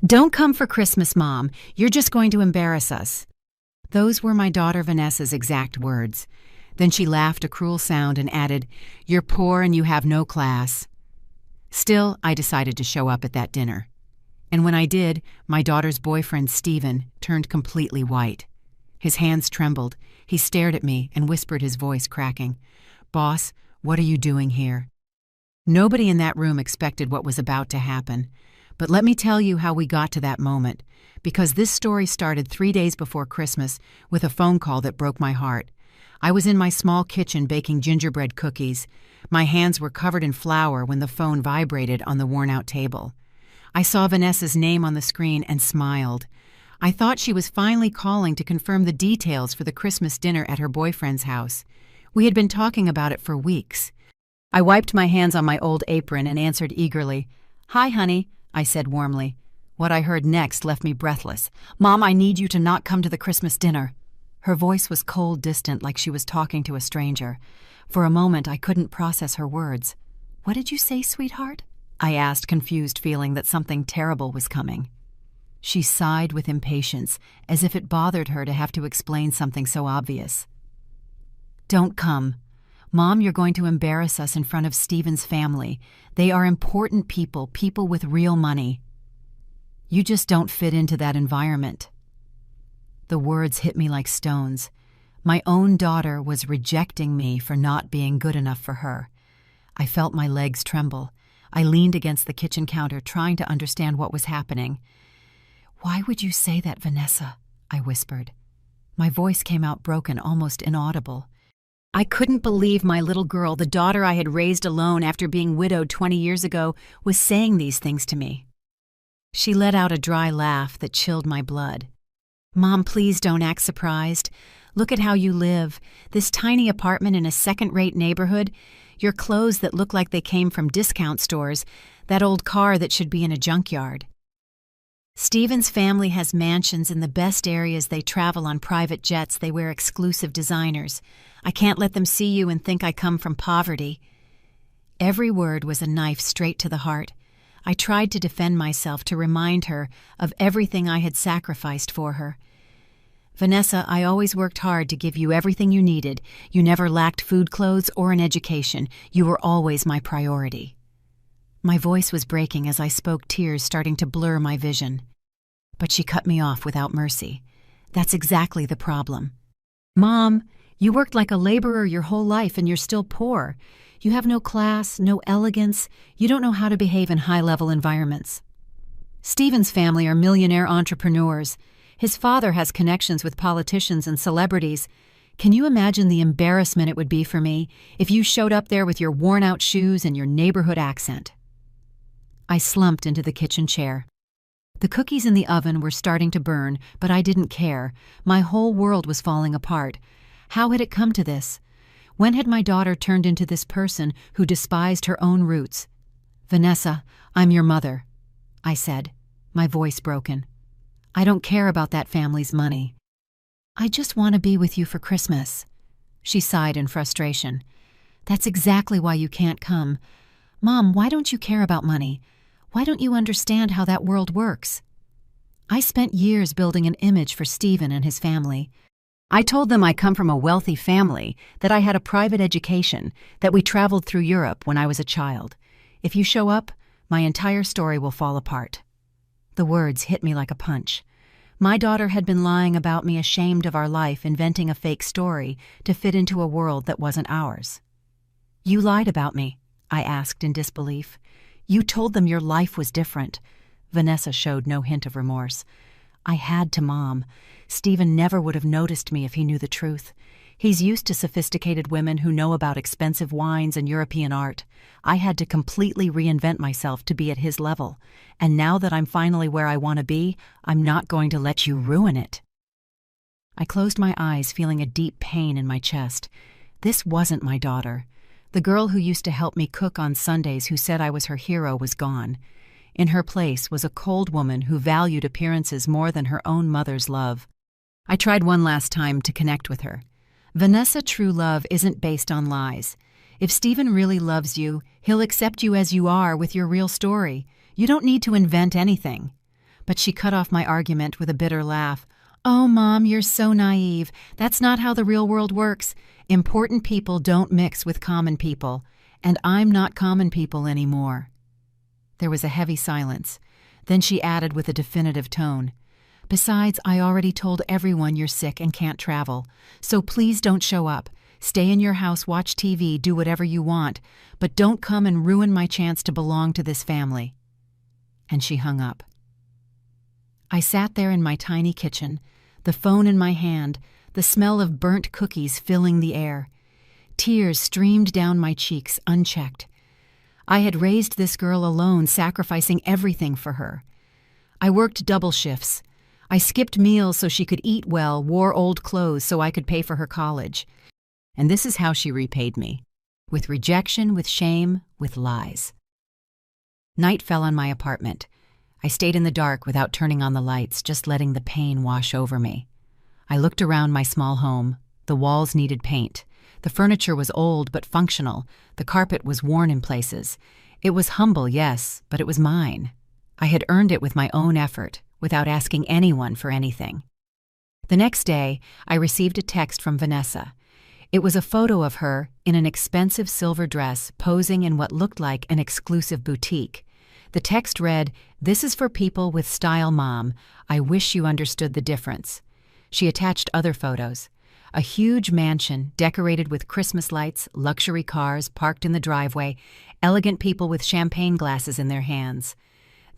"Don't come for Christmas, Mom. You're just going to embarrass us." Those were my daughter Vanessa's exact words. Then she laughed a cruel sound and added, "You're poor and you have no class." Still, I decided to show up at that dinner. And when I did, my daughter's boyfriend, Stephen, turned completely white. His hands trembled. He stared at me and whispered, his voice cracking, "Boss, what are you doing here?" Nobody in that room expected what was about to happen. But let me tell you how we got to that moment, because this story started 3 days before Christmas with a phone call that broke my heart. I was in my small kitchen baking gingerbread cookies. My hands were covered in flour when the phone vibrated on the worn-out table. I saw Vanessa's name on the screen and smiled. I thought she was finally calling to confirm the details for the Christmas dinner at her boyfriend's house. We had been talking about it for weeks. I wiped my hands on my old apron and answered eagerly. "Hi, honey," I said warmly. What I heard next left me breathless. "Mom, I need you to not come to the Christmas dinner." Her voice was cold, distant, like she was talking to a stranger. For a moment, I couldn't process her words. "What did you say, sweetheart?" I asked, confused, feeling that something terrible was coming. She sighed with impatience, as if it bothered her to have to explain something so obvious. "Don't come. Mom, you're going to embarrass us in front of Stephen's family. They are important people, people with real money. You just don't fit into that environment." The words hit me like stones. My own daughter was rejecting me for not being good enough for her. I felt my legs tremble. I leaned against the kitchen counter, trying to understand what was happening. "Why would you say that, Vanessa?" I whispered. My voice came out broken, almost inaudible. I couldn't believe my little girl, the daughter I had raised alone after being widowed 20 years ago, was saying these things to me. She let out a dry laugh that chilled my blood. "Mom, please don't act surprised. Look at how you live. This tiny apartment in a second-rate neighborhood, your clothes that look like they came from discount stores, that old car that should be in a junkyard. Stephen's family has mansions in the best areas, they travel on private jets, they wear exclusive designers. I can't let them see you and think I come from poverty." Every word was a knife straight to the heart. I tried to defend myself, to remind her of everything I had sacrificed for her. "Vanessa, I always worked hard to give you everything you needed. You never lacked food, clothes, or an education. You were always my priority." My voice was breaking as I spoke, tears starting to blur my vision. But she cut me off without mercy. "That's exactly the problem. Mom, you worked like a laborer your whole life and you're still poor. You have no class, no elegance. You don't know how to behave in high-level environments. Stephen's family are millionaire entrepreneurs. His father has connections with politicians and celebrities. Can you imagine the embarrassment it would be for me if you showed up there with your worn-out shoes and your neighborhood accent?" I slumped into the kitchen chair. The cookies in the oven were starting to burn, but I didn't care. My whole world was falling apart. How had it come to this? When had my daughter turned into this person who despised her own roots? "Vanessa, I'm your mother," I said, my voice broken. "I don't care about that family's money. I just want to be with you for Christmas." She sighed in frustration. "That's exactly why you can't come. Mom, why don't you care about money? Why don't you understand how that world works?" I spent years building an image for Stephen and his family. I told them I come from a wealthy family, that I had a private education, that we traveled through Europe when I was a child. If you show up, my entire story will fall apart. The words hit me like a punch. My daughter had been lying about me, ashamed of our life, inventing a fake story to fit into a world that wasn't ours. "You lied about me," I asked in disbelief. "You told them your life was different." Vanessa showed no hint of remorse. "I had to, Mom. Stephen never would have noticed me if he knew the truth. He's used to sophisticated women who know about expensive wines and European art. I had to completely reinvent myself to be at his level. And now that I'm finally where I want to be, I'm not going to let you ruin it." I closed my eyes, feeling a deep pain in my chest. This wasn't my daughter. The girl who used to help me cook on Sundays, who said I was her hero, was gone. In her place was a cold woman who valued appearances more than her own mother's love. I tried one last time to connect with her. "Vanessa, true love isn't based on lies. If Stephen really loves you, he'll accept you as you are with your real story. You don't need to invent anything. But she cut off my argument with a bitter laugh. "Oh, Mom, you're so naive. That's not how the real world works. Important people don't mix with common people, and I'm not common people anymore." There was a heavy silence. Then she added with a definitive tone, "Besides, I already told everyone you're sick and can't travel, so please don't show up. Stay in your house, watch TV, do whatever you want, but don't come and ruin my chance to belong to this family." And she hung up. I sat there in my tiny kitchen, the phone in my hand, the smell of burnt cookies filling the air. Tears streamed down my cheeks, unchecked. I had raised this girl alone, sacrificing everything for her. I worked double shifts. I skipped meals so she could eat well, wore old clothes so I could pay for her college. And this is how she repaid me. With rejection, with shame, with lies. Night fell on my apartment. I stayed in the dark without turning on the lights, just letting the pain wash over me. I looked around my small home. The walls needed paint. The furniture was old but functional. The carpet was worn in places. It was humble, yes, but it was mine. I had earned it with my own effort, without asking anyone for anything. The next day, I received a text from Vanessa. It was a photo of her in an expensive silver dress posing in what looked like an exclusive boutique. The text read, "This is for people with style, Mom. I wish you understood the difference." She attached other photos. A huge mansion decorated with Christmas lights, luxury cars parked in the driveway, elegant people with champagne glasses in their hands.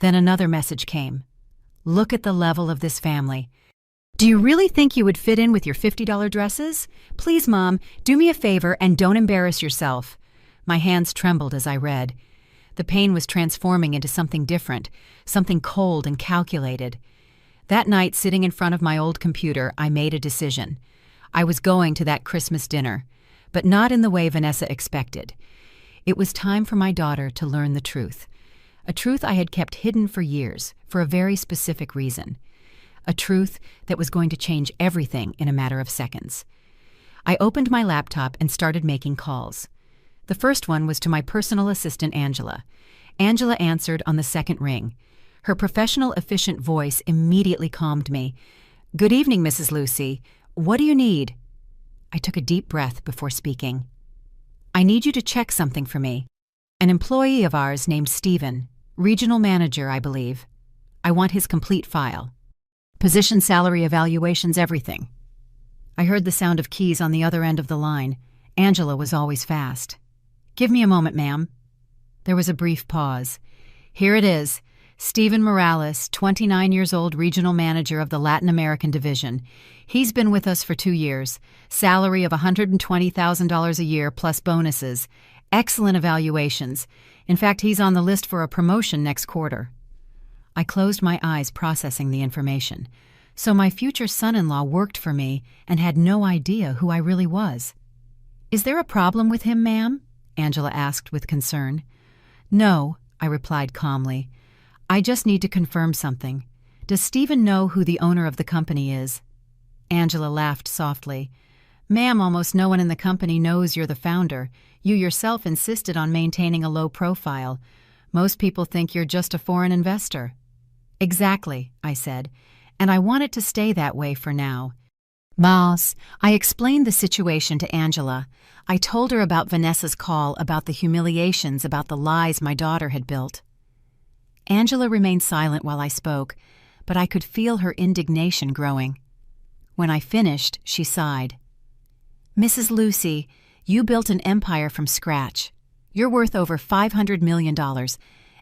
Then another message came. "Look at the level of this family. Do you really think you would fit in with your $50 dresses? Please, Mom, do me a favor and don't embarrass yourself." My hands trembled as I read. The pain was transforming into something different, something cold and calculated. That night, sitting in front of my old computer, I made a decision. I was going to that Christmas dinner, but not in the way Vanessa expected. It was time for my daughter to learn the truth. A truth I had kept hidden for years, for a very specific reason. A truth that was going to change everything in a matter of seconds. I opened my laptop and started making calls. The first one was to my personal assistant, Angela. Angela answered on the second ring. Her professional, efficient voice immediately calmed me. "Good evening, Mrs. Lucy. What do you need?" I took a deep breath before speaking. "I need you to check something for me. An employee of ours named Stephen, regional manager, I believe. I want his complete file. Position, salary, evaluations, everything." I heard the sound of keys on the other end of the line. Angela was always fast. "Give me a moment, ma'am." There was a brief pause. "Here it is. Stephen Morales, 29 years old, regional manager of the Latin American division. He's been with us for 2 years. Salary of $120,000 a year plus bonuses. Excellent evaluations. In fact, he's on the list for a promotion next quarter." I closed my eyes, processing the information. So my future son-in-law worked for me and had no idea who I really was. "Is there a problem with him, ma'am?" Angela asked with concern. "No," I replied calmly. "I just need to confirm something. Does Stephen know who the owner of the company is?" Angela laughed softly. "Ma'am, almost no one in the company knows you're the founder. You yourself insisted on maintaining a low profile. Most people think you're just a foreign investor." "Exactly," I said, "and I want it to stay that way for now." "Boss," I explained the situation to Angela. I told her about Vanessa's call, about the humiliations, about the lies my daughter had built. Angela remained silent while I spoke, but I could feel her indignation growing. When I finished, she sighed. "Mrs. Lucy, you built an empire from scratch. You're worth over $500 million,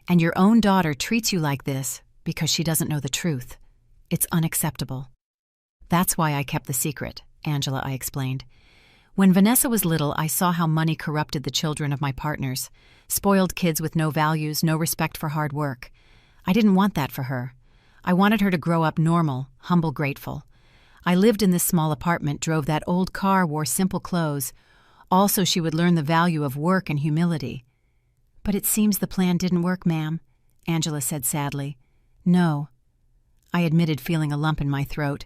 and your own daughter treats you like this because she doesn't know the truth. It's unacceptable." "That's why I kept the secret," Angela, I explained. "When Vanessa was little, I saw how money corrupted the children of my partners. Spoiled kids with no values, no respect for hard work. I didn't want that for her. I wanted her to grow up normal, humble, grateful. I lived in this small apartment, drove that old car, wore simple clothes. Also, she would learn the value of work and humility." "But it seems the plan didn't work, ma'am," Angela said sadly. "No." I admitted, feeling a lump in my throat.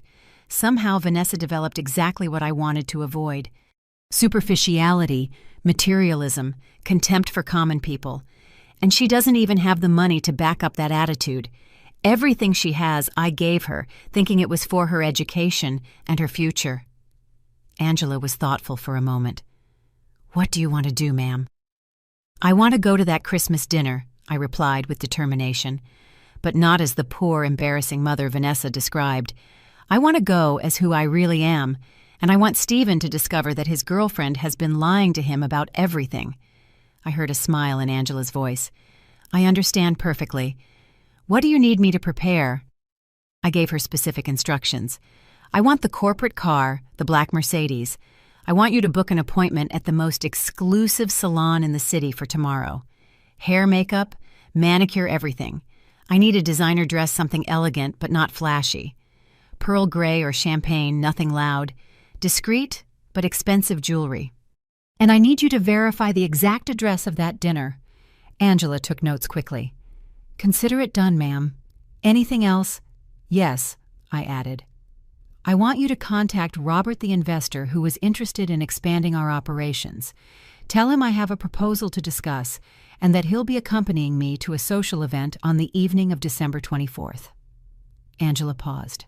Somehow Vanessa developed exactly what I wanted to avoid. Superficiality, materialism, contempt for common people. And she doesn't even have the money to back up that attitude. Everything she has, I gave her, thinking it was for her education and her future." Angela was thoughtful for a moment. "What do you want to do, ma'am?" "I want to go to that Christmas dinner," I replied with determination, but not as the poor, embarrassing mother Vanessa described. I want to go as who I really am, and I want Stephen to discover that his girlfriend has been lying to him about everything. I heard a smile in Angela's voice. "I understand perfectly. What do you need me to prepare?" I gave her specific instructions. "I want the corporate car, the black Mercedes. I want you to book an appointment at the most exclusive salon in the city for tomorrow. Hair, makeup, manicure, everything. I need a designer dress, something elegant but not flashy. Pearl gray or champagne, nothing loud. Discreet but expensive jewelry. And I need you to verify the exact address of that dinner." Angela took notes quickly. "Consider it done, ma'am. Anything else?" "Yes," I added. "I want you to contact Robert the investor who is interested in expanding our operations. Tell him I have a proposal to discuss and that he'll be accompanying me to a social event on the evening of December 24th. Angela paused.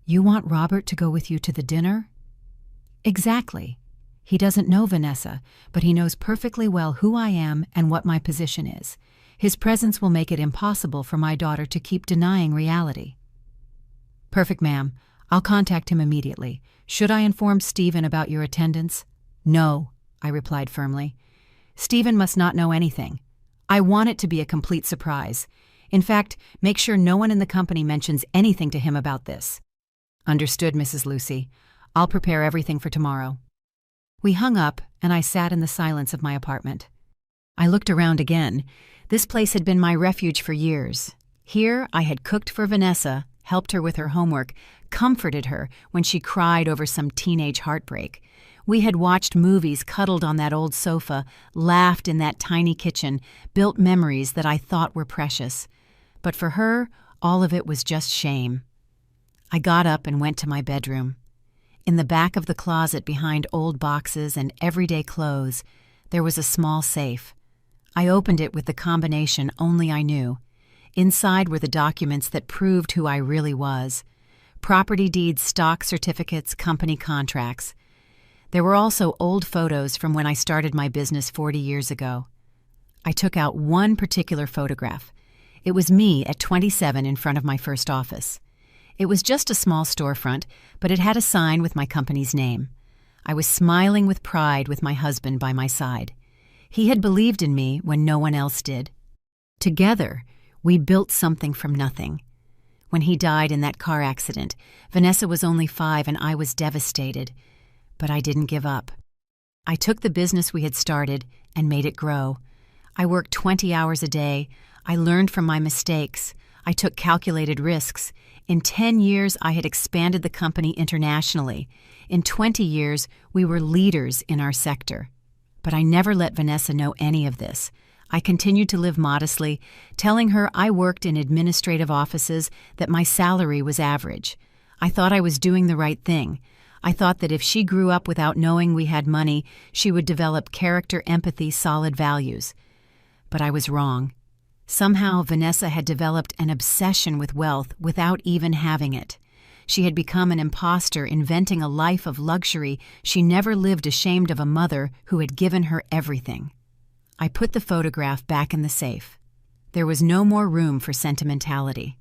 "You want Robert to go with you to the dinner?" "Exactly. He doesn't know Vanessa, but he knows perfectly well who I am and what my position is. His presence will make it impossible for my daughter to keep denying reality." "Perfect, ma'am. I'll contact him immediately. Should I inform Stephen about your attendance?" "No," I replied firmly. "Stephen must not know anything. I want it to be a complete surprise. In fact, make sure no one in the company mentions anything to him about this." "Understood, Mrs. Lucy. I'll prepare everything for tomorrow." We hung up, and I sat in the silence of my apartment. I looked around again. This place had been my refuge for years. Here I had cooked for Vanessa, helped her with her homework, comforted her when she cried over some teenage heartbreak. We had watched movies cuddled on that old sofa, laughed in that tiny kitchen, built memories that I thought were precious. But for her, all of it was just shame. I got up and went to my bedroom. In the back of the closet behind old boxes and everyday clothes, there was a small safe. I opened it with the combination only I knew. Inside were the documents that proved who I really was. Property deeds, stock certificates, company contracts. There were also old photos from when I started my business 40 years ago. I took out one particular photograph. It was me at 27 in front of my first office. It was just a small storefront, but it had a sign with my company's name. I was smiling with pride with my husband by my side. He had believed in me when no one else did. Together, we built something from nothing. When he died in that car accident, Vanessa was only 5 and I was devastated. But I didn't give up. I took the business we had started and made it grow. I worked 20 hours a day. I learned from my mistakes. I took calculated risks. In 10 years, I had expanded the company internationally. In 20 years, we were leaders in our sector. But I never let Vanessa know any of this. I continued to live modestly, telling her I worked in administrative offices, that my salary was average. I thought I was doing the right thing. I thought that if she grew up without knowing we had money, she would develop character, empathy, solid values. But I was wrong. Somehow, Vanessa had developed an obsession with wealth without even having it. She had become an imposter, inventing a life of luxury she never lived, ashamed of a mother who had given her everything. I put the photograph back in the safe. There was no more room for sentimentality.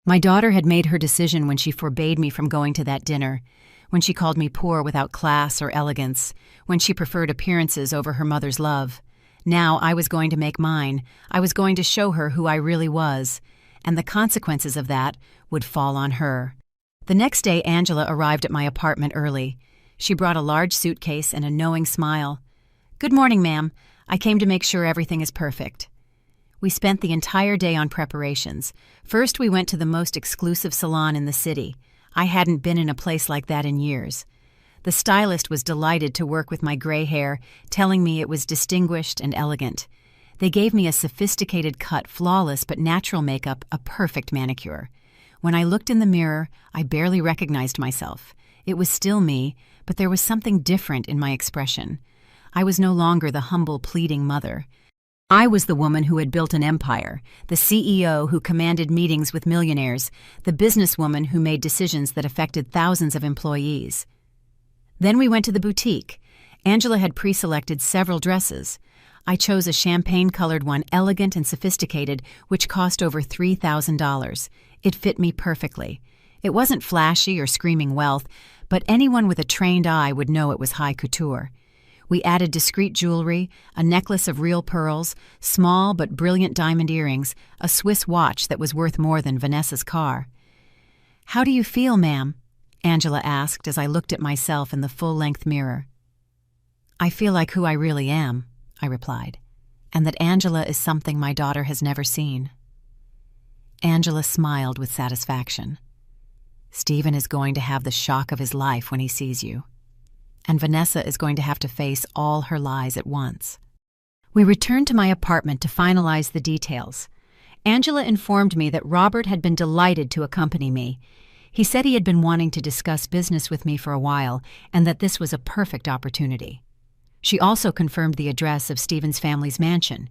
My daughter had made her decision when she forbade me from going to that dinner, when she called me poor without class or elegance, when she preferred appearances over her mother's love. Now I was going to make mine. I was going to show her who I really was, and the consequences of that would fall on her. The next day, Angela arrived at my apartment early. She brought a large suitcase and a knowing smile. "Good morning, ma'am. I came to make sure everything is perfect." We spent the entire day on preparations. First, we went to the most exclusive salon in the city. I hadn't been in a place like that in years. The stylist was delighted to work with my gray hair, telling me it was distinguished and elegant. They gave me a sophisticated cut, flawless but natural makeup, a perfect manicure. When I looked in the mirror, I barely recognized myself. It was still me, but there was something different in my expression. I was no longer the humble, pleading mother. I was the woman who had built an empire, the CEO who commanded meetings with millionaires, the businesswoman who made decisions that affected thousands of employees. Then we went to the boutique. Angela had pre-selected several dresses. I chose a champagne-colored one, elegant and sophisticated, which cost over $3,000. It fit me perfectly. It wasn't flashy or screaming wealth, but anyone with a trained eye would know it was high couture. We added discreet jewelry, a necklace of real pearls, small but brilliant diamond earrings, a Swiss watch that was worth more than Vanessa's car. "How do you feel, ma'am?" Angela asked as I looked at myself in the full-length mirror. "I feel like who I really am," I replied, "and that Angela is something my daughter has never seen." Angela smiled with satisfaction. "Stephen is going to have the shock of his life when he sees you. And Vanessa is going to have to face all her lies at once." We returned to my apartment to finalize the details. Angela informed me that Robert had been delighted to accompany me. He said he had been wanting to discuss business with me for a while and that this was a perfect opportunity. She also confirmed the address of Stephen's family's mansion.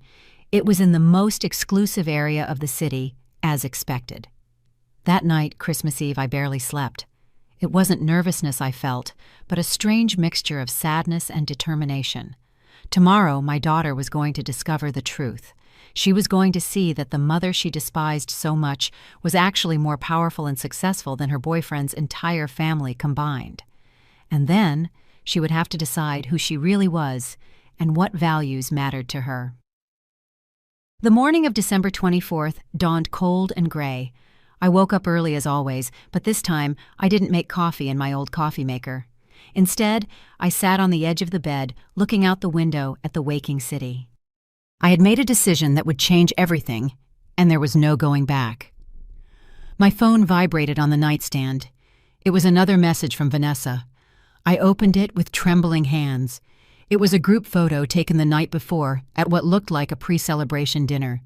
It was in the most exclusive area of the city, as expected. That night, Christmas Eve, I barely slept. It wasn't nervousness I felt, but a strange mixture of sadness and determination. Tomorrow, my daughter was going to discover the truth. She was going to see that the mother she despised so much was actually more powerful and successful than her boyfriend's entire family combined. And then, she would have to decide who she really was and what values mattered to her. The morning of December 24th dawned cold and gray. I woke up early as always, but this time I didn't make coffee in my old coffee maker. Instead, I sat on the edge of the bed, looking out the window at the waking city. I had made a decision that would change everything, and there was no going back. My phone vibrated on the nightstand. It was another message from Vanessa. I opened it with trembling hands. It was a group photo taken the night before at what looked like a pre-celebration dinner.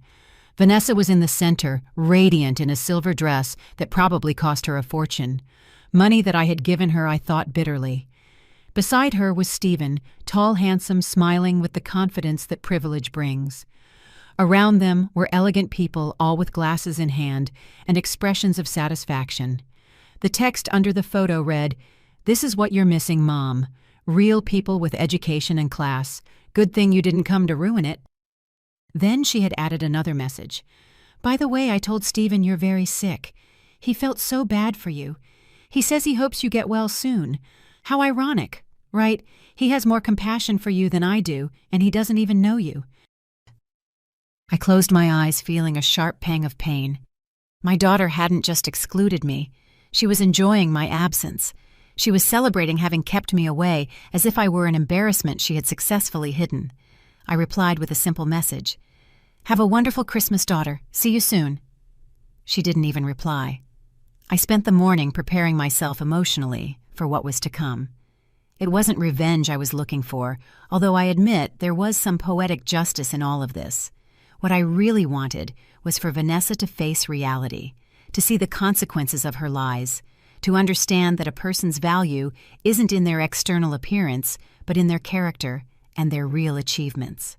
Vanessa was in the center, radiant in a silver dress that probably cost her a fortune. Money that I had given her, I thought bitterly. Beside her was Stephen, tall, handsome, smiling with the confidence that privilege brings. Around them were elegant people, all with glasses in hand, and expressions of satisfaction. The text under the photo read, "This is what you're missing, Mom. Real people with education and class. Good thing you didn't come to ruin it." Then she had added another message. "By the way, I told Stephen you're very sick. He felt so bad for you. He says he hopes you get well soon. How ironic, right? He has more compassion for you than I do, and he doesn't even know you." I closed my eyes, feeling a sharp pang of pain. My daughter hadn't just excluded me. She was enjoying my absence. She was celebrating having kept me away, as if I were an embarrassment she had successfully hidden. I replied with a simple message. "Have a wonderful Christmas, daughter. See you soon." She didn't even reply. I spent the morning preparing myself emotionally for what was to come. It wasn't revenge I was looking for, although I admit there was some poetic justice in all of this. What I really wanted was for Vanessa to face reality, to see the consequences of her lies, to understand that a person's value isn't in their external appearance, but in their character and their real achievements.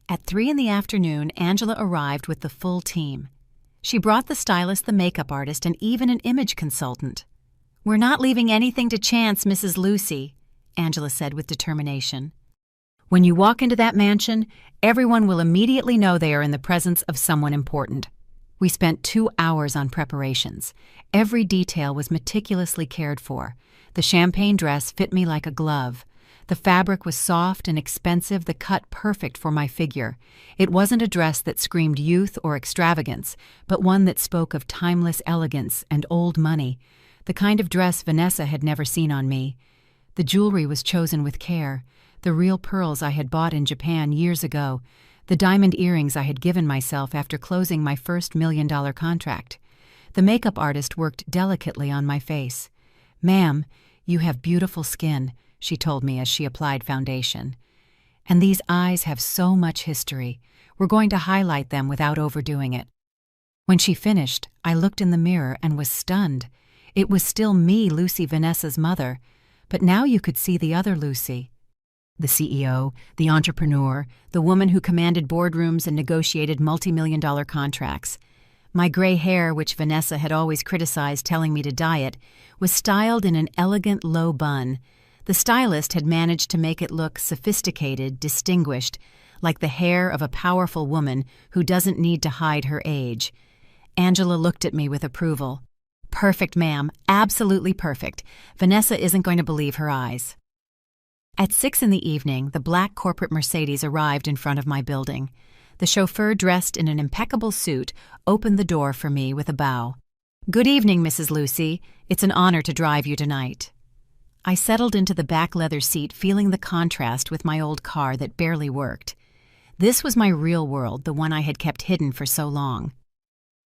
At 3 p.m, Angela arrived with the full team. She brought the stylist, the makeup artist, and even an image consultant. "We're not leaving anything to chance, Mrs. Lucy," Angela said with determination. "When you walk into that mansion, everyone will immediately know they are in the presence of someone important." We spent 2 hours on preparations. Every detail was meticulously cared for. The champagne dress fit me like a glove. The fabric was soft and expensive, the cut perfect for my figure. It wasn't a dress that screamed youth or extravagance, but one that spoke of timeless elegance and old money, the kind of dress Vanessa had never seen on me. The jewelry was chosen with care, the real pearls I had bought in Japan years ago, the diamond earrings I had given myself after closing my first $1 million contract. The makeup artist worked delicately on my face. "Ma'am, you have beautiful skin," she told me as she applied foundation. "And these eyes have so much history. We're going to highlight them without overdoing it." When she finished, I looked in the mirror and was stunned. It was still me, Lucy, Vanessa's mother, but now you could see the other Lucy. The CEO, the entrepreneur, the woman who commanded boardrooms and negotiated multi-million-dollar contracts. My gray hair, which Vanessa had always criticized telling me to dye it, was styled in an elegant low bun. The stylist had managed to make it look sophisticated, distinguished, like the hair of a powerful woman who doesn't need to hide her age. Angela looked at me with approval. "Perfect, ma'am. Absolutely perfect. Vanessa isn't going to believe her eyes." At 6 in the evening, the black corporate Mercedes arrived in front of my building. The chauffeur, dressed in an impeccable suit, opened the door for me with a bow. "Good evening, Mrs. Lucy. It's an honor to drive you tonight." I settled into the back leather seat, feeling the contrast with my old car that barely worked. This was my real world, the one I had kept hidden for so long.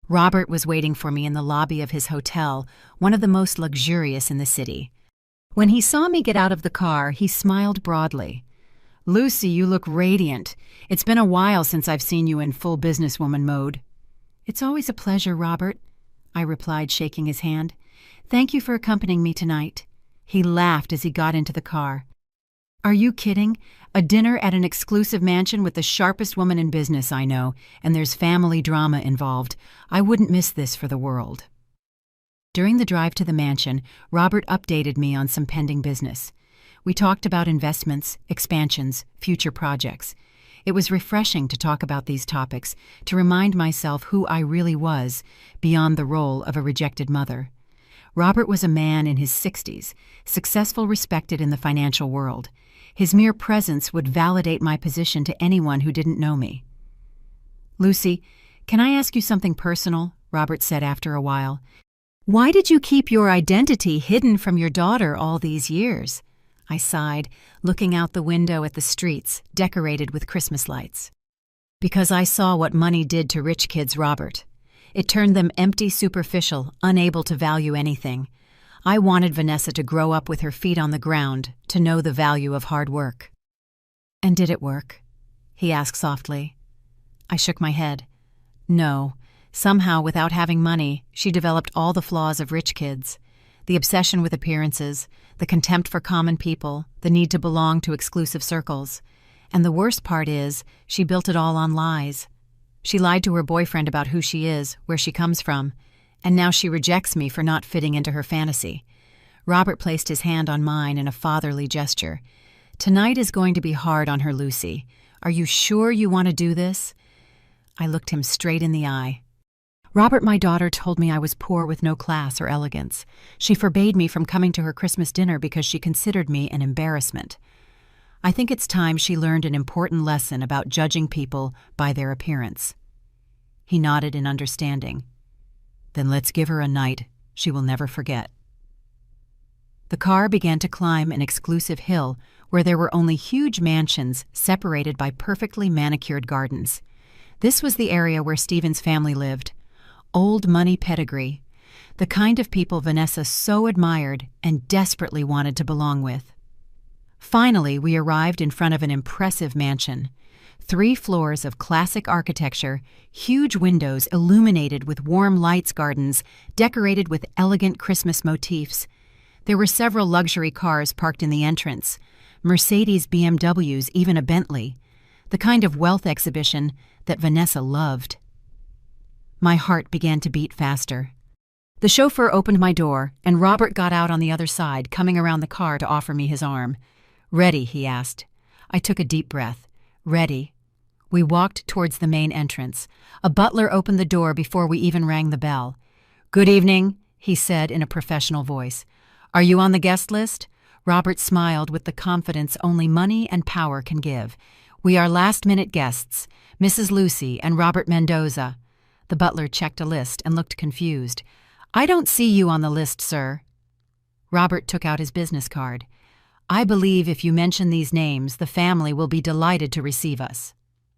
Robert was waiting for me in the lobby of his hotel, one of the most luxurious in the city. When he saw me get out of the car, he smiled broadly. "Lucy, you look radiant. It's been a while since I've seen you in full businesswoman mode." "It's always a pleasure, Robert," I replied, shaking his hand. "Thank you for accompanying me tonight." He laughed as he got into the car. "Are you kidding? A dinner at an exclusive mansion with the sharpest woman in business I know, and there's family drama involved. I wouldn't miss this for the world." During the drive to the mansion, Robert updated me on some pending business. We talked about investments, expansions, future projects. It was refreshing to talk about these topics, to remind myself who I really was, beyond the role of a rejected mother. Robert was a man in his 60s, successful, respected in the financial world. His mere presence would validate my position to anyone who didn't know me. "Lucy, can I ask you something personal?" Robert said after a while. "Why did you keep your identity hidden from your daughter all these years?" I sighed, looking out the window at the streets, decorated with Christmas lights. "Because I saw what money did to rich kids, Robert. It turned them empty, superficial, unable to value anything. I wanted Vanessa to grow up with her feet on the ground, to know the value of hard work." "And did it work?" he asked softly. I shook my head. "No. Somehow, without having money, she developed all the flaws of rich kids. The obsession with appearances, the contempt for common people, the need to belong to exclusive circles. And the worst part is, she built it all on lies. She lied to her boyfriend about who she is, where she comes from, and now she rejects me for not fitting into her fantasy." Robert placed his hand on mine in a fatherly gesture. "Tonight is going to be hard on her, Lucy. Are you sure you want to do this?" I looked him straight in the eye. "Robert, my daughter told me I was poor with no class or elegance. She forbade me from coming to her Christmas dinner because she considered me an embarrassment. I think it's time she learned an important lesson about judging people by their appearance." He nodded in understanding. "Then let's give her a night she will never forget." The car began to climb an exclusive hill where there were only huge mansions separated by perfectly manicured gardens. This was the area where Stephen's family lived. Old money pedigree, the kind of people Vanessa so admired and desperately wanted to belong with. Finally, we arrived in front of an impressive mansion. 3 floors of classic architecture, huge windows illuminated with warm lights, gardens decorated with elegant Christmas motifs. There were several luxury cars parked in the entrance, Mercedes, BMWs, even a Bentley, the kind of wealth exhibition that Vanessa loved. My heart began to beat faster. The chauffeur opened my door, and Robert got out on the other side, coming around the car to offer me his arm. "Ready?" he asked. I took a deep breath. "Ready." We walked towards the main entrance. A butler opened the door before we even rang the bell. "Good evening," he said in a professional voice. "Are you on the guest list?" Robert smiled with the confidence only money and power can give. "We are last-minute guests, Mrs. Lucy and Robert Mendoza." The butler checked a list and looked confused. "I don't see you on the list, sir." Robert took out his business card. "I believe if you mention these names, the family will be delighted to receive us."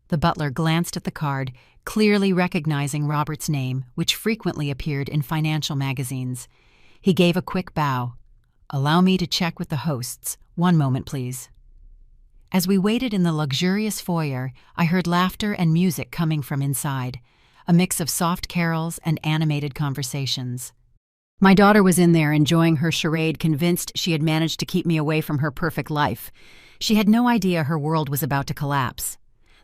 The butler glanced at the card, clearly recognizing Robert's name, which frequently appeared in financial magazines. He gave a quick bow. "Allow me to check with the hosts. One moment, please." As we waited in the luxurious foyer, I heard laughter and music coming from inside, a mix of soft carols and animated conversations. My daughter was in there enjoying her charade, convinced she had managed to keep me away from her perfect life. She had no idea her world was about to collapse.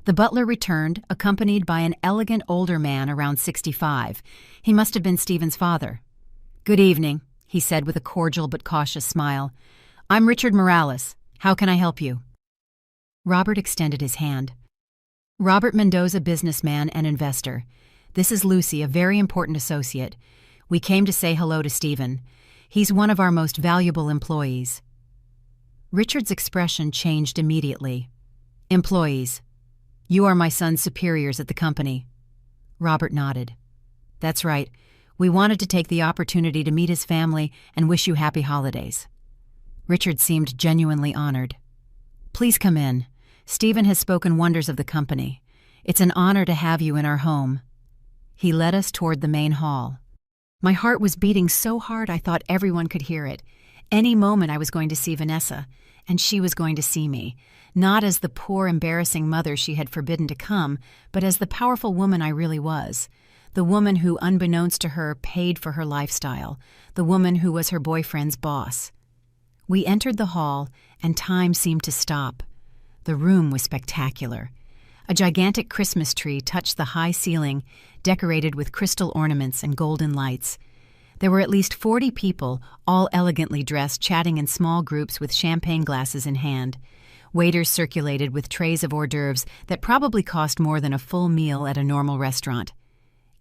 The butler returned, accompanied by an elegant older man around 65. He must have been Stephen's father. "Good evening," he said with a cordial but cautious smile. "I'm Richard Morales. How can I help you?" Robert extended his hand. "Robert Mendoza, businessman and investor. This is Lucy, a very important associate. We came to say hello to Stephen. He's one of our most valuable employees." Richard's expression changed immediately. "Employees. You are my son's superiors at the company." Robert nodded. "That's right. We wanted to take the opportunity to meet his family and wish you happy holidays." Richard seemed genuinely honored. "Please come in. Stephen has spoken wonders of the company. It's an honor to have you in our home." He led us toward the main hall. My heart was beating so hard I thought everyone could hear it. Any moment I was going to see Vanessa, and she was going to see me, not as the poor, embarrassing mother she had forbidden to come, but as the powerful woman I really was. The woman who, unbeknownst to her, paid for her lifestyle. The woman who was her boyfriend's boss. We entered the hall, and time seemed to stop. The room was spectacular. A gigantic Christmas tree touched the high ceiling, decorated with crystal ornaments and golden lights. There were at least 40 people, all elegantly dressed, chatting in small groups with champagne glasses in hand. Waiters circulated with trays of hors d'oeuvres that probably cost more than a full meal at a normal restaurant.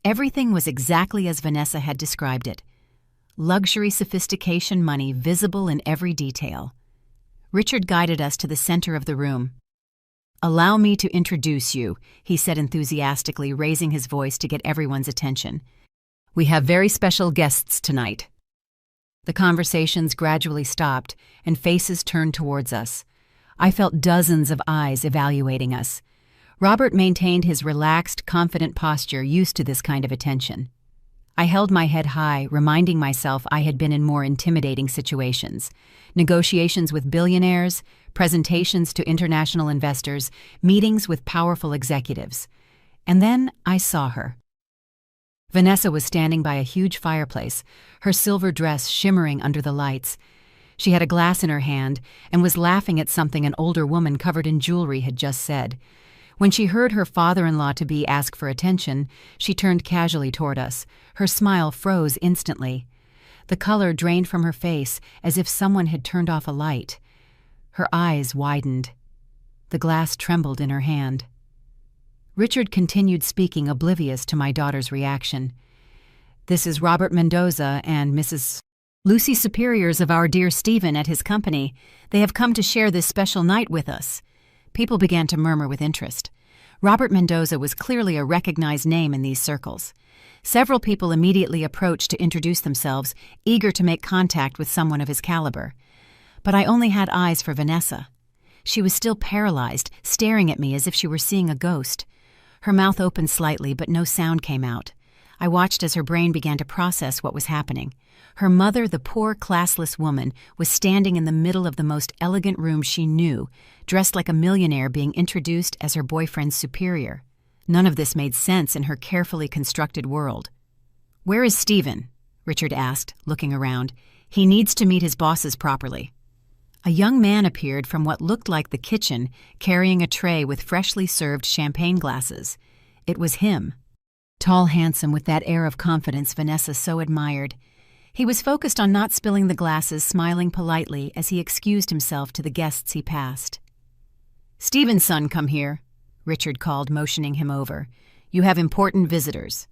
Everything was exactly as Vanessa had described it. Luxury sophistication money visible in every detail. Richard guided us to the center of the room. "Allow me to introduce you," he said enthusiastically, raising his voice to get everyone's attention. "We have very special guests tonight." The conversations gradually stopped, and faces turned towards us. I felt dozens of eyes evaluating us. Robert maintained his relaxed, confident posture, used to this kind of attention. I held my head high, reminding myself I had been in more intimidating situations. Negotiations with billionaires, presentations to international investors, meetings with powerful executives. And then I saw her. Vanessa was standing by a huge fireplace, her silver dress shimmering under the lights. She had a glass in her hand and was laughing at something an older woman covered in jewelry had just said. When she heard her father-in-law-to-be ask for attention, she turned casually toward us. Her smile froze instantly. The color drained from her face as if someone had turned off a light. Her eyes widened. The glass trembled in her hand. Richard continued speaking, oblivious to my daughter's reaction. "This is Robert Mendoza and Mrs. Lucy, superiors of our dear Stephen at his company. They have come to share this special night with us." People began to murmur with interest. Robert Mendoza was clearly a recognized name in these circles. Several people immediately approached to introduce themselves, eager to make contact with someone of his caliber. But I only had eyes for Vanessa. She was still paralyzed, staring at me as if she were seeing a ghost. Her mouth opened slightly, but no sound came out. I watched as her brain began to process what was happening. Her mother, the poor, classless woman, was standing in the middle of the most elegant room she knew, dressed like a millionaire, being introduced as her boyfriend's superior. None of this made sense in her carefully constructed world. "Where is Stephen?" Richard asked, looking around. "He needs to meet his bosses properly." A young man appeared from what looked like the kitchen, carrying a tray with freshly served champagne glasses. It was him. Tall, handsome, with that air of confidence Vanessa so admired. He was focused on not spilling the glasses, smiling politely as he excused himself to the guests he passed. "Stephen's son, come here," Richard called, motioning him over. "You have important visitors."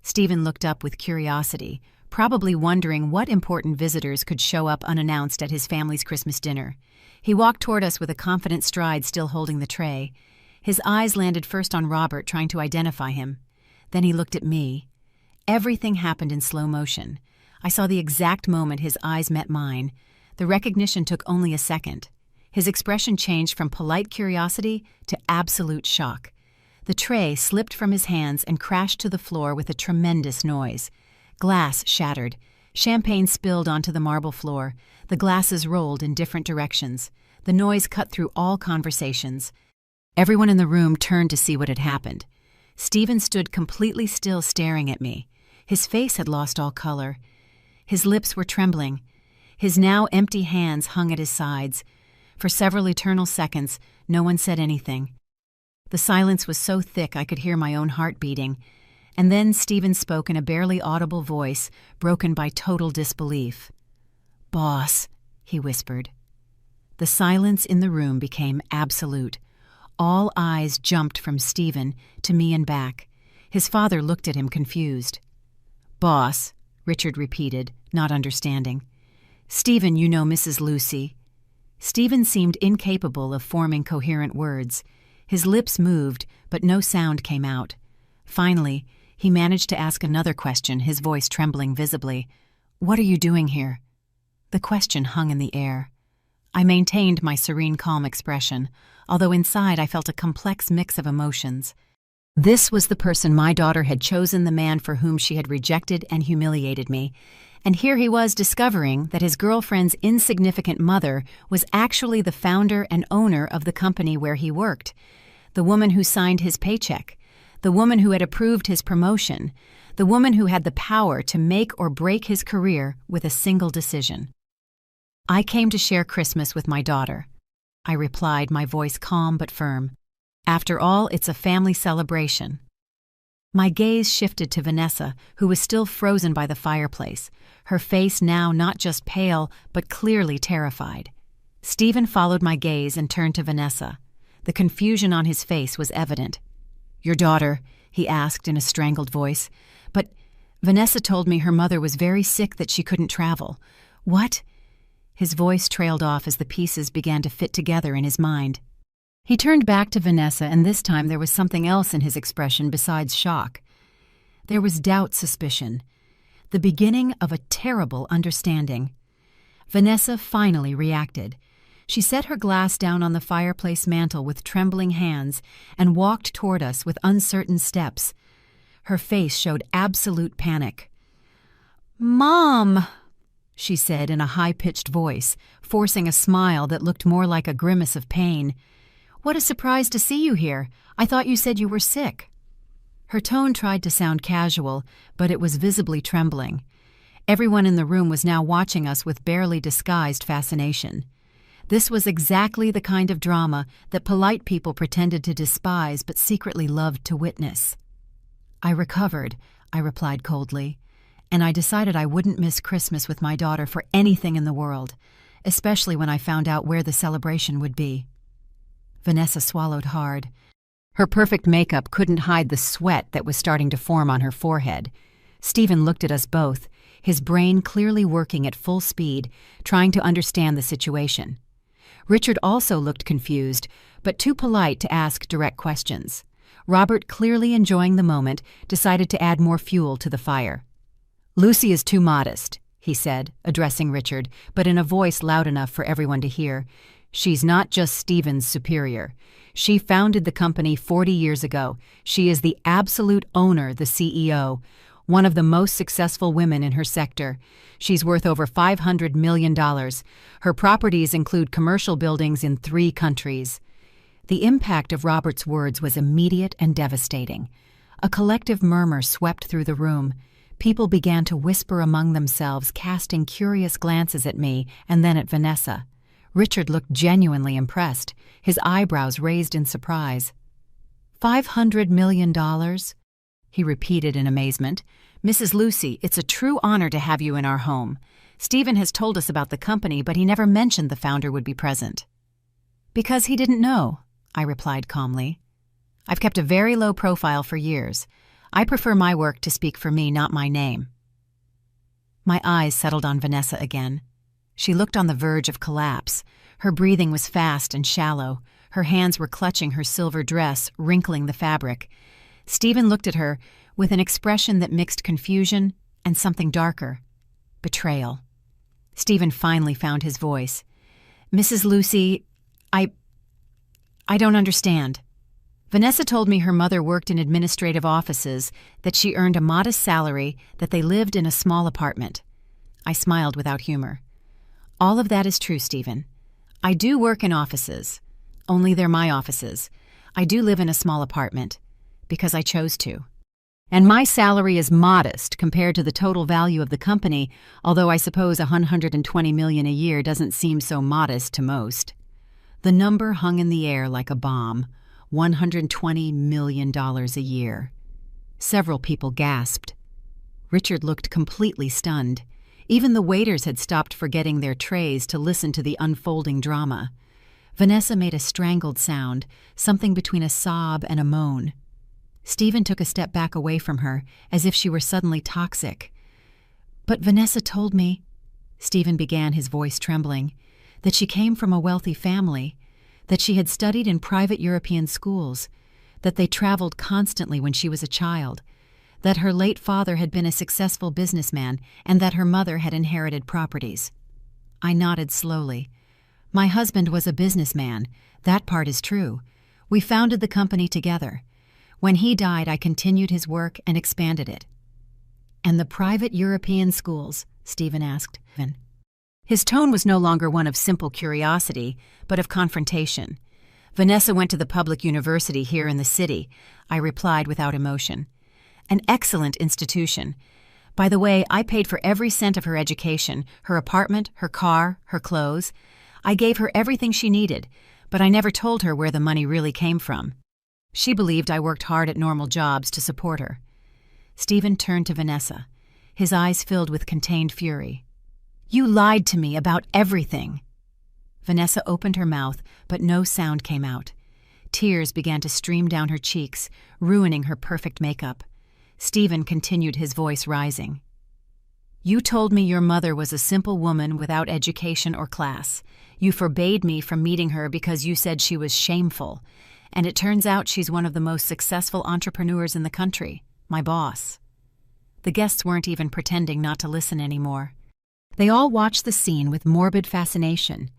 Stephen looked up with curiosity, probably wondering what important visitors could show up unannounced at his family's Christmas dinner. He walked toward us with a confident stride, still holding the tray. His eyes landed first on Robert, trying to identify him. Then he looked at me. Everything happened in slow motion. I saw the exact moment his eyes met mine. The recognition took only a second. His expression changed from polite curiosity to absolute shock. The tray slipped from his hands and crashed to the floor with a tremendous noise. Glass shattered. Champagne spilled onto the marble floor. The glasses rolled in different directions. The noise cut through all conversations. Everyone in the room turned to see what had happened. Stephen stood completely still, staring at me. His face had lost all color. His lips were trembling. His now empty hands hung at his sides. For several eternal seconds, no one said anything. The silence was so thick I could hear my own heart beating. And then Stephen spoke in a barely audible voice, broken by total disbelief. "Boss," he whispered. The silence in the room became absolute. All eyes jumped from Stephen to me and back. His father looked at him confused. "Boss," Richard repeated, not understanding. "Stephen, you know Mrs. Lucy." Stephen seemed incapable of forming coherent words. His lips moved, but no sound came out. Finally, he managed to ask another question, his voice trembling visibly. "What are you doing here?" The question hung in the air. I maintained my serene, calm expression, although inside I felt a complex mix of emotions. This was the person my daughter had chosen, the man for whom she had rejected and humiliated me. And here he was discovering that his girlfriend's insignificant mother was actually the founder and owner of the company where he worked, the woman who signed his paycheck, the woman who had approved his promotion, the woman who had the power to make or break his career with a single decision. "I came to share Christmas with my daughter," I replied, my voice calm but firm. "After all, it's a family celebration." My gaze shifted to Vanessa, who was still frozen by the fireplace, her face now not just pale, but clearly terrified. Stephen followed my gaze and turned to Vanessa. The confusion on his face was evident. "Your daughter?" he asked in a strangled voice. "But Vanessa told me her mother was very sick, that she couldn't travel." "What?" His voice trailed off as the pieces began to fit together in his mind. He turned back to Vanessa, and this time there was something else in his expression besides shock. There was doubt, suspicion, the beginning of a terrible understanding. Vanessa finally reacted. She set her glass down on the fireplace mantel with trembling hands and walked toward us with uncertain steps. Her face showed absolute panic. "Mom!" she said in a high-pitched voice, forcing a smile that looked more like a grimace of pain. "What a surprise to see you here. I thought you said you were sick." Her tone tried to sound casual, but it was visibly trembling. Everyone in the room was now watching us with barely disguised fascination. This was exactly the kind of drama that polite people pretended to despise but secretly loved to witness. "I recovered," I replied coldly, "and I decided I wouldn't miss Christmas with my daughter for anything in the world, especially when I found out where the celebration would be." Vanessa swallowed hard. Her perfect makeup couldn't hide the sweat that was starting to form on her forehead. Stephen looked at us both, his brain clearly working at full speed, trying to understand the situation. Richard also looked confused, but too polite to ask direct questions. Robert, clearly enjoying the moment, decided to add more fuel to the fire. "Lucy is too modest," he said, addressing Richard, but in a voice loud enough for everyone to hear. "She's not just Stephen's superior. She founded the company 40 years ago. She is the absolute owner, the CEO, one of the most successful women in her sector. She's worth over $500 million. Her properties include commercial buildings in 3 countries. The impact of Robert's words was immediate and devastating. A collective murmur swept through the room. People began to whisper among themselves, casting curious glances at me and then at Vanessa. Richard looked genuinely impressed, his eyebrows raised in surprise. $500 million? He repeated in amazement. "Mrs. Lucy, it's a true honor to have you in our home. Stephen has told us about the company, but he never mentioned the founder would be present." "Because he didn't know," I replied calmly. "I've kept a very low profile for years. I prefer my work to speak for me, not my name." My eyes settled on Vanessa again. She looked on the verge of collapse. Her breathing was fast and shallow. Her hands were clutching her silver dress, wrinkling the fabric. Stephen looked at her with an expression that mixed confusion and something darker. Betrayal. Stephen finally found his voice. "Mrs. Lucy, I don't understand. Vanessa told me her mother worked in administrative offices, that she earned a modest salary, that they lived in a small apartment." I smiled without humor. "All of that is true, Stephen. I do work in offices. Only they're my offices. I do live in a small apartment. Because I chose to." And my salary is modest compared to the total value of the company, although I suppose $120 million a year doesn't seem so modest to most. The number hung in the air like a bomb, $120 million a year. Several people gasped. Richard looked completely stunned. Even the waiters had stopped forgetting their trays to listen to the unfolding drama. Vanessa made a strangled sound, something between a sob and a moan. Stephen took a step back away from her, as if she were suddenly toxic. "But Vanessa told me," Stephen began, his voice trembling, "that she came from a wealthy family, that she had studied in private European schools, that they traveled constantly when she was a child, that her late father had been a successful businessman, and that her mother had inherited properties." I nodded slowly. "My husband was a businessman. That part is true. We founded the company together. When he died, I continued his work and expanded it." "And the private European schools?" Stephen asked. His tone was no longer one of simple curiosity, but of confrontation. "Vanessa went to the public university here in the city," I replied without emotion. "An excellent institution. By the way, I paid for every cent of her education, her apartment, her car, her clothes. I gave her everything she needed, but I never told her where the money really came from. She believed I worked hard at normal jobs to support her." Stephen turned to Vanessa, his eyes filled with contained fury. "You lied to me about everything." Vanessa opened her mouth, but no sound came out. Tears began to stream down her cheeks, ruining her perfect makeup. Stephen continued, his voice rising. "You told me your mother was a simple woman without education or class. You forbade me from meeting her because you said she was shameful. And it turns out she's one of the most successful entrepreneurs in the country, my boss." The guests weren't even pretending not to listen anymore. They all watched the scene with morbid fascination.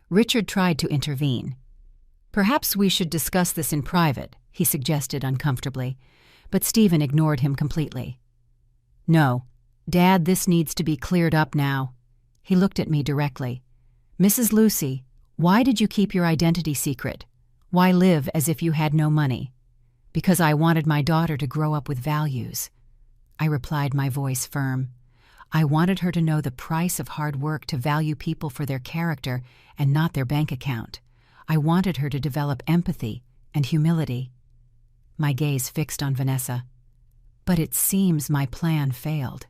Richard tried to intervene. "Perhaps we should discuss this in private," he suggested uncomfortably, but Stephen ignored him completely. "No, Dad, this needs to be cleared up now." He looked at me directly. "Mrs. Lucy, why did you keep your identity secret? Why live as if you had no money?" "Because I wanted my daughter to grow up with values," I replied, my voice firm. "I wanted her to know the price of hard work, to value people for their character and not their bank account. I wanted her to develop empathy and humility." My gaze fixed on Vanessa. "But it seems my plan failed.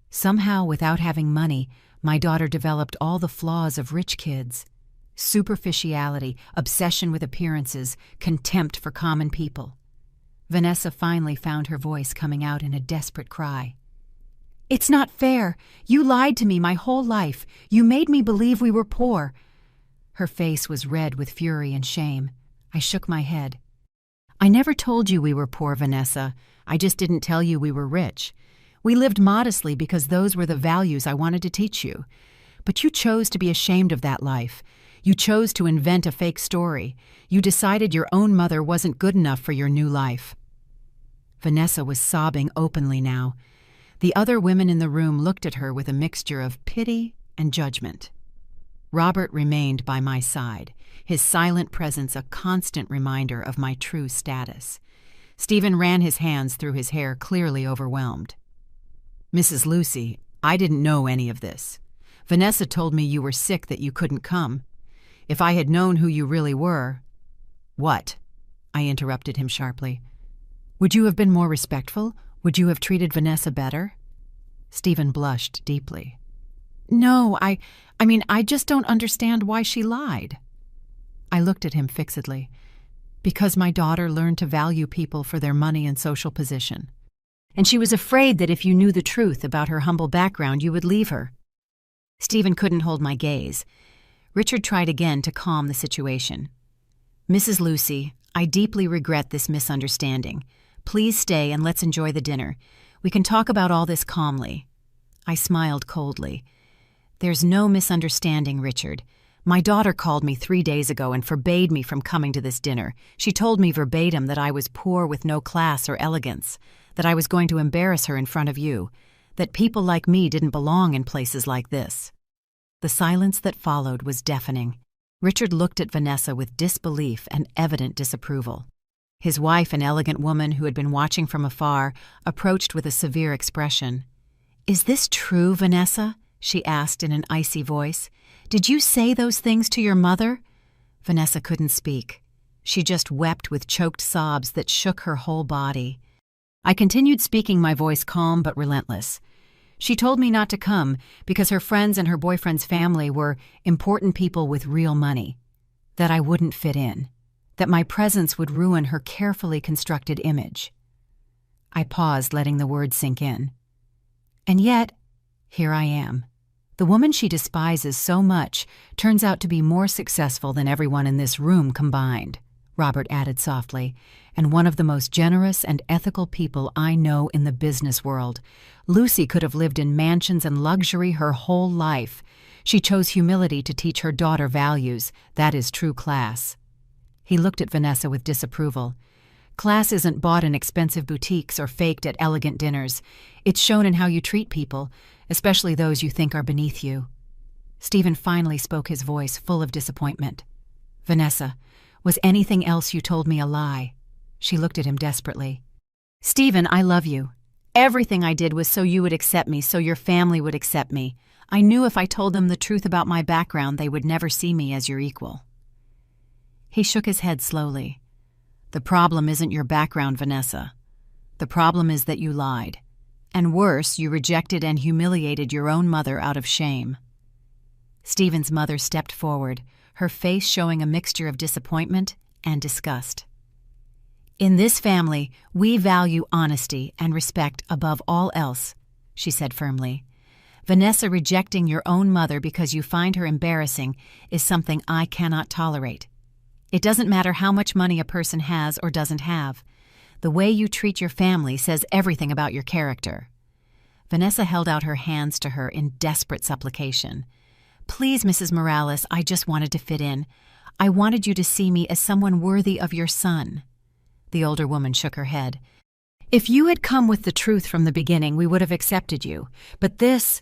Somehow, without having money, my daughter developed all the flaws of rich kids. Superficiality, obsession with appearances, contempt for common people." Vanessa finally found her voice coming out in a desperate cry. "It's not fair. You lied to me my whole life. You made me believe we were poor." Her face was red with fury and shame. I shook my head. "I never told you we were poor, Vanessa. I just didn't tell you we were rich. We lived modestly because those were the values I wanted to teach you. But you chose to be ashamed of that life. You chose to invent a fake story. You decided your own mother wasn't good enough for your new life." Vanessa was sobbing openly now. The other women in the room looked at her with a mixture of pity and judgment. Robert remained by my side, his silent presence a constant reminder of my true status. Stephen ran his hands through his hair, clearly overwhelmed. "Mrs. Lucy, I didn't know any of this. Vanessa told me you were sick, that you couldn't come. If I had known who you really were—" "What?" I interrupted him sharply. "Would you have been more respectful? Would you have treated Vanessa better?" Stephen blushed deeply. "No, I mean, I just don't understand why she lied." I looked at him fixedly. "Because my daughter learned to value people for their money and social position. And she was afraid that if you knew the truth about her humble background, you would leave her." Stephen couldn't hold my gaze. Richard tried again to calm the situation. "Mrs. Lucy, I deeply regret this misunderstanding. Please stay and let's enjoy the dinner. We can talk about all this calmly." I smiled coldly. "There's no misunderstanding, Richard. My daughter called me 3 days ago and forbade me from coming to this dinner. She told me verbatim that I was poor with no class or elegance, that I was going to embarrass her in front of you, that people like me didn't belong in places like this." The silence that followed was deafening. Richard looked at Vanessa with disbelief and evident disapproval. His wife, an elegant woman who had been watching from afar, approached with a severe expression. "Is this true, Vanessa?" she asked in an icy voice. "Did you say those things to your mother?" Vanessa couldn't speak. She just wept with choked sobs that shook her whole body. I continued speaking, my voice calm but relentless. She told me not to come because her friends and her boyfriend's family were important people with real money, that I wouldn't fit in, that my presence would ruin her carefully constructed image. I paused, letting the words sink in. And yet, here I am. The woman she despises so much turns out to be more successful than everyone in this room combined, Robert added softly, and one of the most generous and ethical people I know in the business world. Lucy could have lived in mansions and luxury her whole life. She chose humility to teach her daughter values. That is true class. He looked at Vanessa with disapproval. Class isn't bought in expensive boutiques or faked at elegant dinners. It's shown in how you treat people, especially those you think are beneath you. Stephen finally spoke, his voice full of disappointment. "Vanessa, was anything else you told me a lie?" She looked at him desperately. "Stephen, I love you. Everything I did was so you would accept me, so your family would accept me. I knew if I told them the truth about my background, they would never see me as your equal." He shook his head slowly. "The problem isn't your background, Vanessa. The problem is that you lied. And worse, you rejected and humiliated your own mother out of shame." Stephen's mother stepped forward, her face showing a mixture of disappointment and disgust. "In this family, we value honesty and respect above all else," she said firmly. "Vanessa, rejecting your own mother because you find her embarrassing is something I cannot tolerate. It doesn't matter how much money a person has or doesn't have. The way you treat your family says everything about your character." Vanessa held out her hands to her in desperate supplication. "Please, Mrs. Morales, I just wanted to fit in. I wanted you to see me as someone worthy of your son." The older woman shook her head. "If you had come with the truth from the beginning, we would have accepted you. But this,"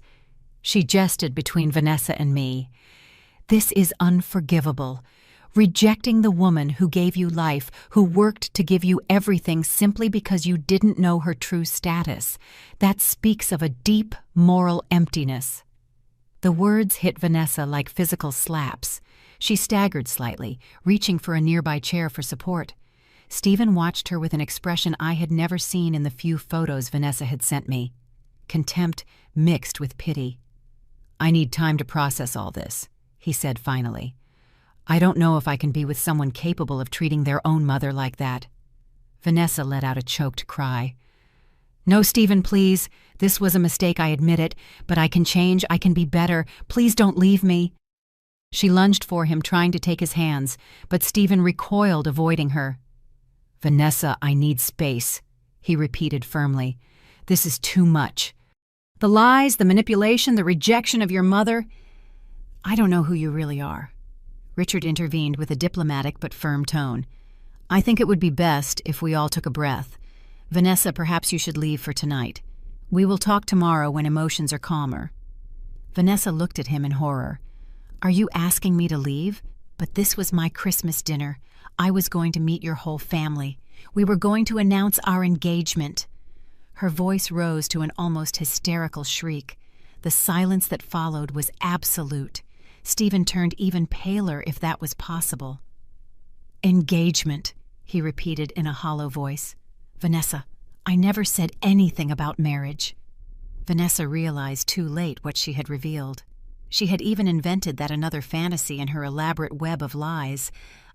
she gestured between Vanessa and me, "this is unforgivable. Rejecting the woman who gave you life, who worked to give you everything simply because you didn't know her true status. That speaks of a deep moral emptiness." The words hit Vanessa like physical slaps. She staggered slightly, reaching for a nearby chair for support. Stephen watched her with an expression I had never seen in the few photos Vanessa had sent me. Contempt mixed with pity. "I need time to process all this," he said finally. "I don't know if I can be with someone capable of treating their own mother like that." Vanessa let out a choked cry. "No, Stephen, please. This was a mistake, I admit it, but I can change, I can be better. Please don't leave me." She lunged for him, trying to take his hands, but Stephen recoiled, avoiding her. "Vanessa, I need space," he repeated firmly. "This is too much. The lies, the manipulation, the rejection of your mother. I don't know who you really are." Richard intervened with a diplomatic but firm tone. "I think it would be best if we all took a breath. Vanessa, perhaps you should leave for tonight. We will talk tomorrow when emotions are calmer." Vanessa looked at him in horror. "Are you asking me to leave? But this was my Christmas dinner. I was going to meet your whole family. We were going to announce our engagement." Her voice rose to an almost hysterical shriek. The silence that followed was absolute. Stephen turned even paler, if that was possible. "Engagement," he repeated in a hollow voice. "Vanessa, I never said anything about marriage." Vanessa realized too late what she had revealed. She had even invented that another fantasy in her elaborate web of lies.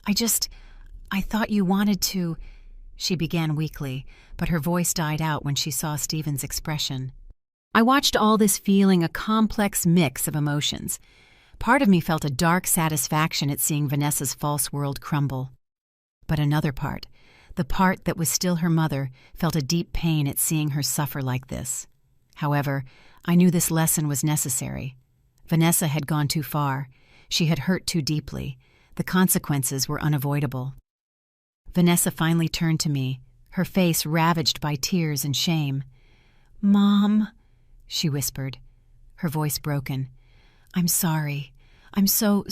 I thought you wanted to," she began weakly, but her voice died out when she saw Stephen's expression. I watched all this feeling a complex mix of emotions. Part of me felt a dark satisfaction at seeing Vanessa's false world crumble. But another part, the part that was still her mother, felt a deep pain at seeing her suffer like this. However, I knew this lesson was necessary. Vanessa had gone too far. She had hurt too deeply. The consequences were unavoidable. Vanessa finally turned to me, her face ravaged by tears and shame. "Mom," she whispered, her voice broken. "I'm sorry. I'm so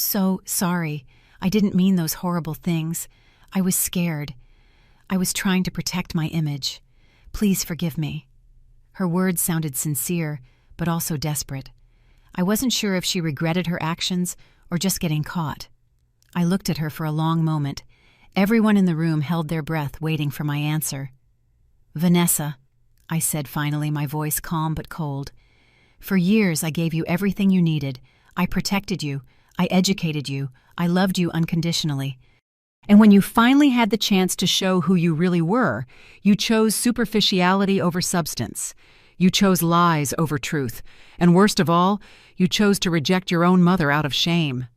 sorry. I didn't mean those horrible things. I was scared. I was trying to protect my image. Please forgive me." Her words sounded sincere, but also desperate. I wasn't sure if she regretted her actions or just getting caught. I looked at her for a long moment. Everyone in the room held their breath, waiting for my answer. "Vanessa," I said finally, my voice calm but cold. "For years I gave you everything you needed. I protected you. I educated you. I loved you unconditionally. And when you finally had the chance to show who you really were, you chose superficiality over substance. You chose lies over truth. And worst of all, you chose to reject your own mother out of shame."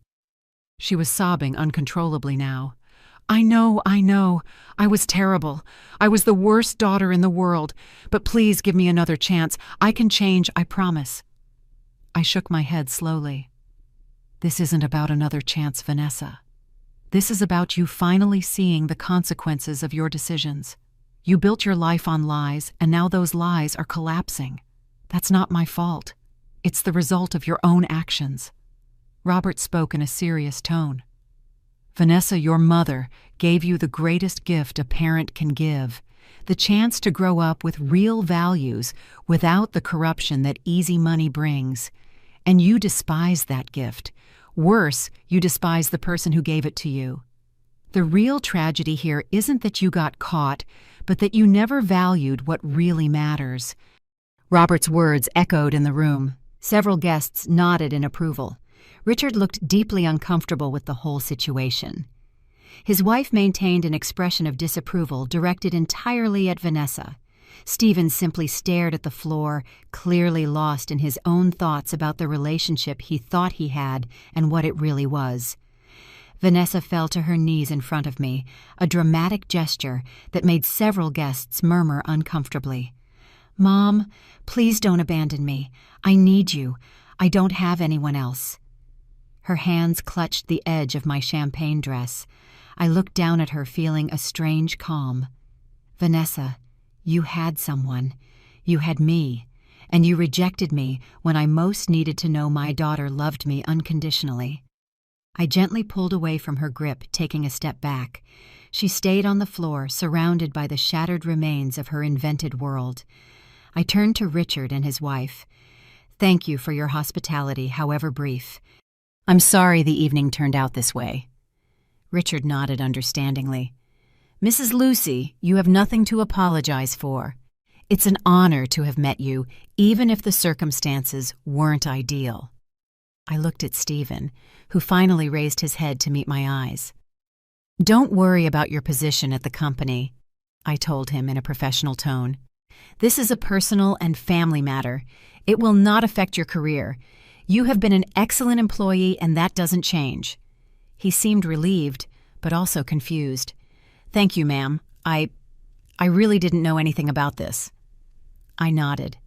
She was sobbing uncontrollably now. I know. I was terrible. I was the worst daughter in the world. But please give me another chance. I can change, I promise." I shook my head slowly. "This isn't about another chance, Vanessa. This is about you finally seeing the consequences of your decisions. You built your life on lies, and now those lies are collapsing. That's not my fault. It's the result of your own actions." Robert spoke in a serious tone. "Vanessa, your mother gave you the greatest gift a parent can give, the chance to grow up with real values without the corruption that easy money brings. And you despise that gift. Worse, you despise the person who gave it to you. The real tragedy here isn't that you got caught, but that you never valued what really matters." Robert's words echoed in the room. Several guests nodded in approval. Richard looked deeply uncomfortable with the whole situation. His wife maintained an expression of disapproval directed entirely at Vanessa. Stephen simply stared at the floor, clearly lost in his own thoughts about the relationship he thought he had and what it really was. Vanessa fell to her knees in front of me, a dramatic gesture that made several guests murmur uncomfortably. "Mom, please don't abandon me. I need you. I don't have anyone else." Her hands clutched the edge of my champagne dress. I looked down at her, feeling a strange calm. "Vanessa, you had someone. You had me. And you rejected me when I most needed to know my daughter loved me unconditionally." I gently pulled away from her grip, taking a step back. She stayed on the floor, surrounded by the shattered remains of her invented world. I turned to Richard and his wife. "Thank you for your hospitality, however brief. I'm sorry the evening turned out this way." Richard nodded understandingly. "Mrs. Lucy, you have nothing to apologize for. It's an honor to have met you, even if the circumstances weren't ideal." I looked at Stephen, who finally raised his head to meet my eyes. "Don't worry about your position at the company," I told him in a professional tone. "This is a personal and family matter. It will not affect your career. You have been an excellent employee, and that doesn't change." He seemed relieved, but also confused. "Thank you, ma'am. I really didn't know anything about this." I nodded.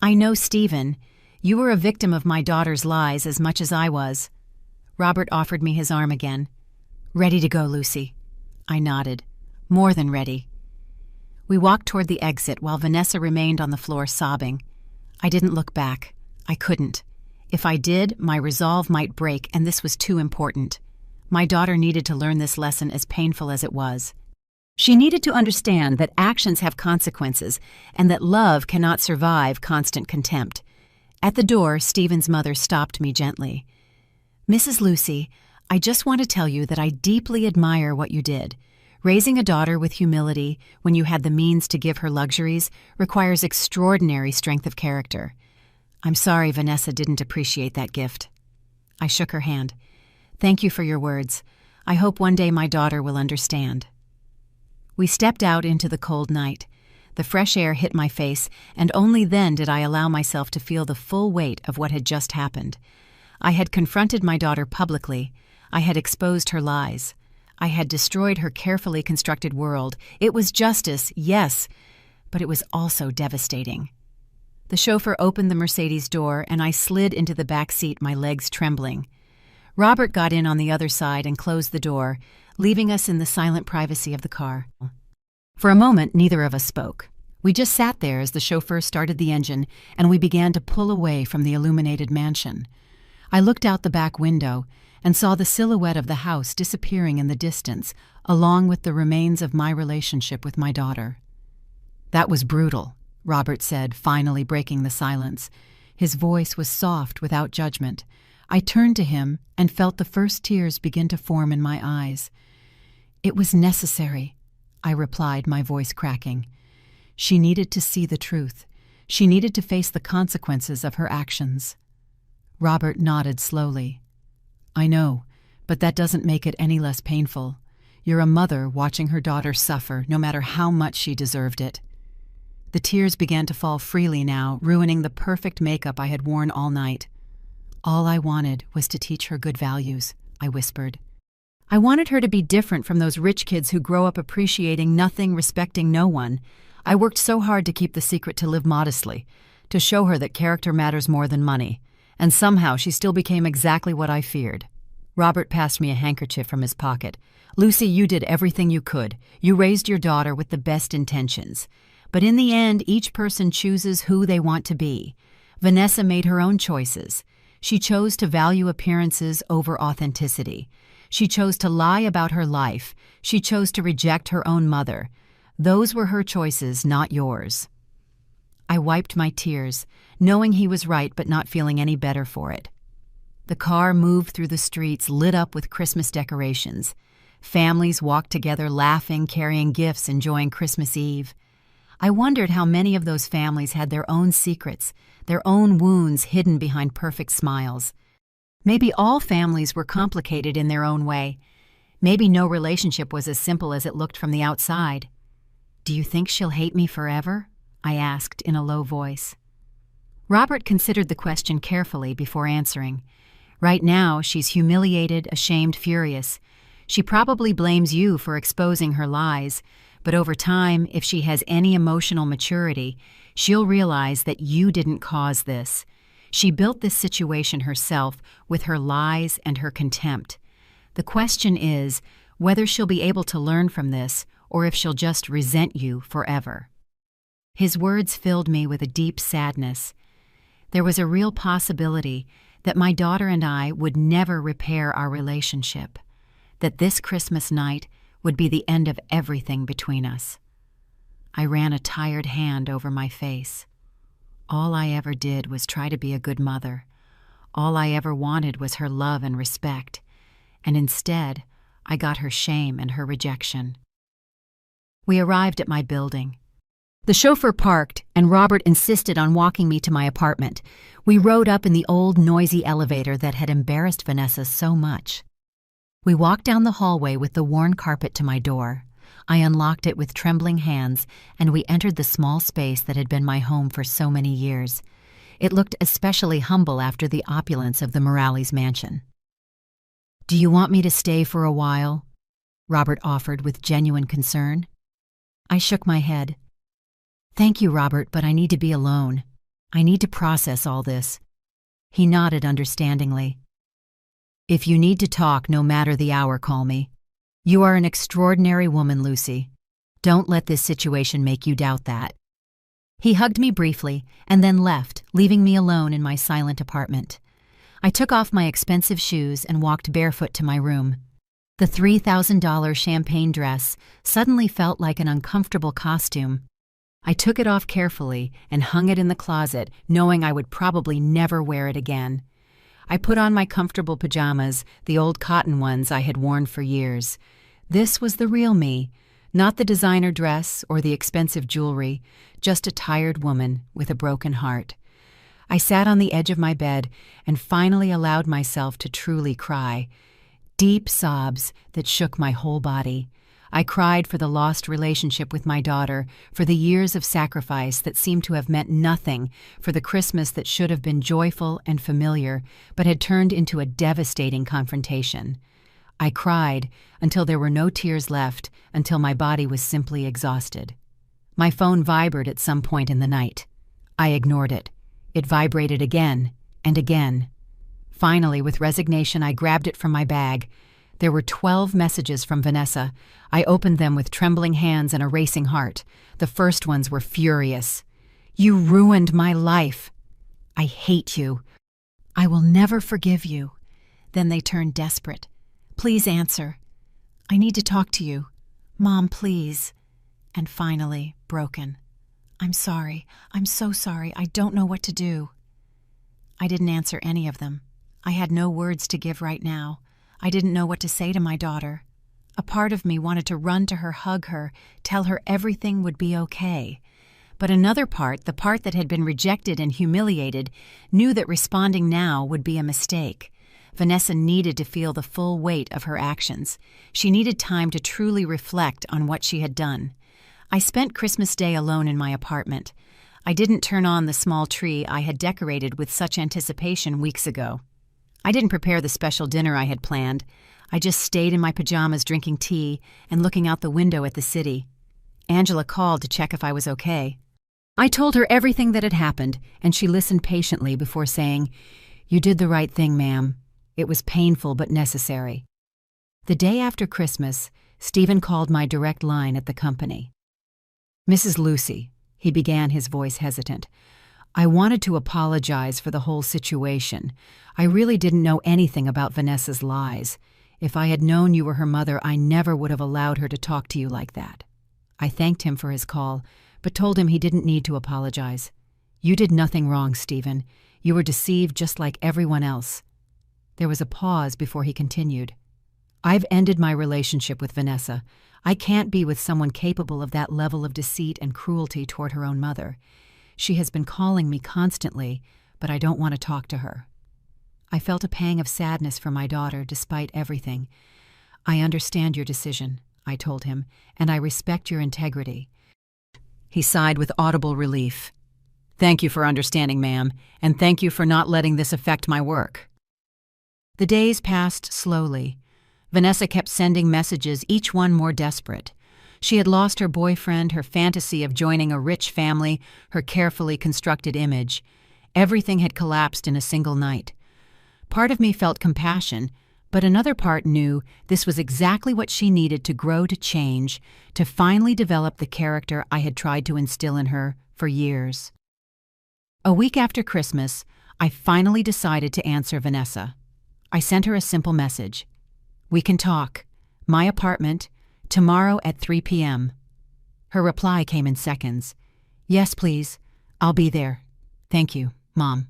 "I know, Stephen. You were a victim of my daughter's lies as much as I was." Robert offered me his arm again. "Ready to go, Lucy." I nodded. "More than ready." We walked toward the exit while Vanessa remained on the floor sobbing. I didn't look back. I couldn't. If I did, my resolve might break, and this was too important. My daughter needed to learn this lesson, as painful as it was. She needed to understand that actions have consequences and that love cannot survive constant contempt. At the door, Stephen's mother stopped me gently. "Mrs. Lucy, I just want to tell you that I deeply admire what you did. Raising a daughter with humility when you had the means to give her luxuries requires extraordinary strength of character. I'm sorry Vanessa didn't appreciate that gift." I shook her hand. "Thank you for your words. I hope one day my daughter will understand." We stepped out into the cold night. The fresh air hit my face, and only then did I allow myself to feel the full weight of what had just happened. I had confronted my daughter publicly. I had exposed her lies. I had destroyed her carefully constructed world. It was justice, yes, but it was also devastating. The chauffeur opened the Mercedes door, and I slid into the back seat, my legs trembling. Robert got in on the other side and closed the door, leaving us in the silent privacy of the car. For a moment, neither of us spoke. We just sat there as the chauffeur started the engine, and we began to pull away from the illuminated mansion. I looked out the back window and saw the silhouette of the house disappearing in the distance, along with the remains of my relationship with my daughter. "That was brutal," Robert said, finally breaking the silence. His voice was soft without judgment. I turned to him and felt the first tears begin to form in my eyes. "It was necessary," I replied, my voice cracking. She needed to see the truth. She needed to face the consequences of her actions. Robert nodded slowly. "I know, but that doesn't make it any less painful. You're a mother watching her daughter suffer, no matter how much she deserved it." The tears began to fall freely now, ruining the perfect makeup I had worn all night. "All I wanted was to teach her good values," I whispered. "I wanted her to be different from those rich kids who grow up appreciating nothing, respecting no one. I worked so hard to keep the secret to live modestly, to show her that character matters more than money. And somehow she still became exactly what I feared." Robert passed me a handkerchief from his pocket. "Lucy, you did everything you could. You raised your daughter with the best intentions. But in the end, each person chooses who they want to be. Vanessa made her own choices. She chose to value appearances over authenticity. She chose to lie about her life. She chose to reject her own mother. Those were her choices, not yours." I wiped my tears, knowing he was right but not feeling any better for it. The car moved through the streets lit up with Christmas decorations. Families walked together laughing, carrying gifts, enjoying Christmas Eve. I wondered how many of those families had their own secrets, their own wounds hidden behind perfect smiles. Maybe all families were complicated in their own way. Maybe no relationship was as simple as it looked from the outside. "Do you think she'll hate me forever?" I asked in a low voice. Robert considered the question carefully before answering. "Right now, she's humiliated, ashamed, furious. She probably blames you for exposing her lies, but over time, if she has any emotional maturity, she'll realize that you didn't cause this. She built this situation herself with her lies and her contempt. The question is whether she'll be able to learn from this or if she'll just resent you forever." His words filled me with a deep sadness. There was a real possibility that my daughter and I would never repair our relationship, that this Christmas night would be the end of everything between us. I ran a tired hand over my face. All I ever did was try to be a good mother. All I ever wanted was her love and respect, and instead, I got her shame and her rejection. We arrived at my building. The chauffeur parked, and Robert insisted on walking me to my apartment. We rode up in the old, noisy elevator that had embarrassed Vanessa so much. We walked down the hallway with the worn carpet to my door. I unlocked it with trembling hands, and we entered the small space that had been my home for so many years. It looked especially humble after the opulence of the Morales mansion. "Do you want me to stay for a while?" Robert offered with genuine concern. I shook my head. "Thank you, Robert, but I need to be alone. I need to process all this." He nodded understandingly. "If you need to talk, no matter the hour, call me. You are an extraordinary woman, Lucy. Don't let this situation make you doubt that." He hugged me briefly and then left, leaving me alone in my silent apartment. I took off my expensive shoes and walked barefoot to my room. The $3,000 champagne dress suddenly felt like an uncomfortable costume. I took it off carefully and hung it in the closet, knowing I would probably never wear it again. I put on my comfortable pajamas, the old cotton ones I had worn for years. This was the real me, not the designer dress or the expensive jewelry, just a tired woman with a broken heart. I sat on the edge of my bed and finally allowed myself to truly cry. Deep sobs that shook my whole body. I cried for the lost relationship with my daughter, for the years of sacrifice that seemed to have meant nothing, for the Christmas that should have been joyful and familiar, but had turned into a devastating confrontation. I cried until there were no tears left, until my body was simply exhausted. My phone vibrated at some point in the night. I ignored it. It vibrated again and again. Finally, with resignation, I grabbed it from my bag. There were 12 messages from Vanessa. I opened them with trembling hands and a racing heart. The first ones were furious. "You ruined my life. I hate you. I will never forgive you. Then they turned desperate. Please answer. I need to talk to you. Mom, please. And finally, broken. I'm sorry. I'm so sorry. I don't know what to do. I didn't answer any of them. I had no words to give right now. I didn't know what to say to my daughter. A part of me wanted to run to her, hug her, tell her everything would be okay. But another part, the part that had been rejected and humiliated, knew that responding now would be a mistake. Vanessa needed to feel the full weight of her actions. She needed time to truly reflect on what she had done. I spent Christmas Day alone in my apartment. I didn't turn on the small tree I had decorated with such anticipation weeks ago. I didn't prepare the special dinner I had planned. I just stayed in my pajamas drinking tea and looking out the window at the city. Angela called to check if I was okay. I told her everything that had happened, and she listened patiently before saying, "You did the right thing, ma'am. It was painful but necessary." The day after Christmas, Stephen called my direct line at the company. "Mrs. Lucy," he began, his voice hesitant, "I wanted to apologize for the whole situation. I really didn't know anything about Vanessa's lies. If I had known you were her mother, I never would have allowed her to talk to you like that." I thanked him for his call, but told him he didn't need to apologize. "You did nothing wrong, Stephen. You were deceived just like everyone else." There was a pause before he continued. "I've ended my relationship with Vanessa. I can't be with someone capable of that level of deceit and cruelty toward her own mother. She has been calling me constantly, but I don't want to talk to her." I felt a pang of sadness for my daughter despite everything. "I understand your decision," I told him, "and I respect your integrity." He sighed with audible relief. "Thank you for understanding, ma'am, and thank you for not letting this affect my work." The days passed slowly. Vanessa kept sending messages, each one more desperate. She had lost her boyfriend, her fantasy of joining a rich family, her carefully constructed image. Everything had collapsed in a single night. Part of me felt compassion, but another part knew this was exactly what she needed to grow, to change, to finally develop the character I had tried to instill in her for years. A week after Christmas, I finally decided to answer Vanessa. I sent her a simple message. "We can talk. My apartment, tomorrow at 3 p.m. Her reply came in seconds. "Yes, please. I'll be there. Thank you, Mom."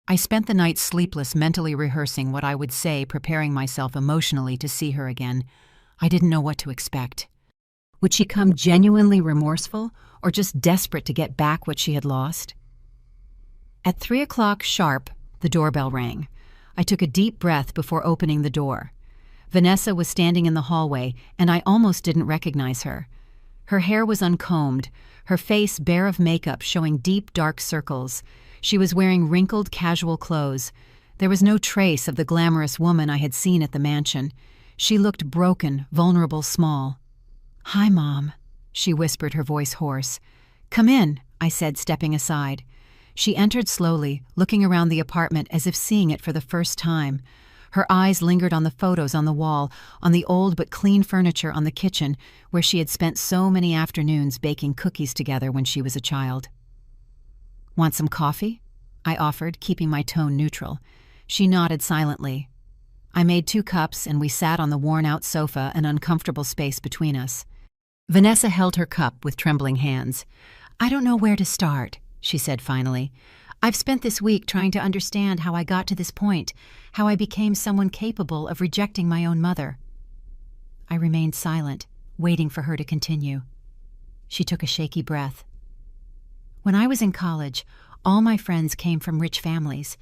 I spent the night sleepless, mentally rehearsing what I would say, preparing myself emotionally to see her again. I didn't know what to expect. Would she come genuinely remorseful, or just desperate to get back what she had lost? At 3 o'clock sharp, the doorbell rang. I took a deep breath before opening the door. Vanessa was standing in the hallway, and I almost didn't recognize her. Her hair was uncombed, her face bare of makeup showing deep, dark circles. She was wearing wrinkled, casual clothes. There was no trace of the glamorous woman I had seen at the mansion. She looked broken, vulnerable, small. "Hi, Mom," she whispered, her voice hoarse. "Come in," I said, stepping aside. She entered slowly, looking around the apartment as if seeing it for the first time. Her eyes lingered on the photos on the wall, on the old but clean furniture on the kitchen, where she had spent so many afternoons baking cookies together when she was a child. "Want some coffee?" I offered, keeping my tone neutral. She nodded silently. I made 2 cups, and we sat on the worn-out sofa, an uncomfortable space between us. Vanessa held her cup with trembling hands. "I don't know where to start," she said finally. "I've spent this week trying to understand how I got to this point, how I became someone capable of rejecting my own mother." I remained silent, waiting for her to continue. She took a shaky breath. "When I was in college, all my friends came from rich families.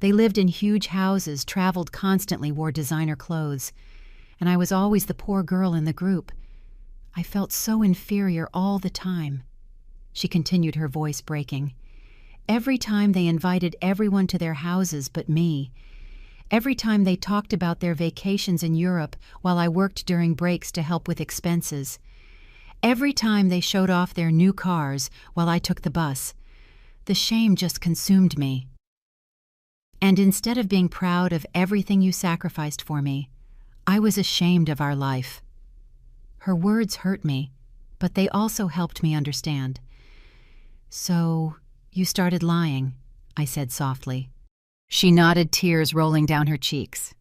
They lived in huge houses, traveled constantly, wore designer clothes, and I was always the poor girl in the group. I felt so inferior all the time." She continued, her voice breaking. "Every time they invited everyone to their houses but me. Every time they talked about their vacations in Europe while I worked during breaks to help with expenses. Every time they showed off their new cars while I took the bus. The shame just consumed me. And instead of being proud of everything you sacrificed for me, I was ashamed of our life." Her words hurt me, but they also helped me understand. "So you started lying," I said softly. She nodded, tears rolling down her cheeks.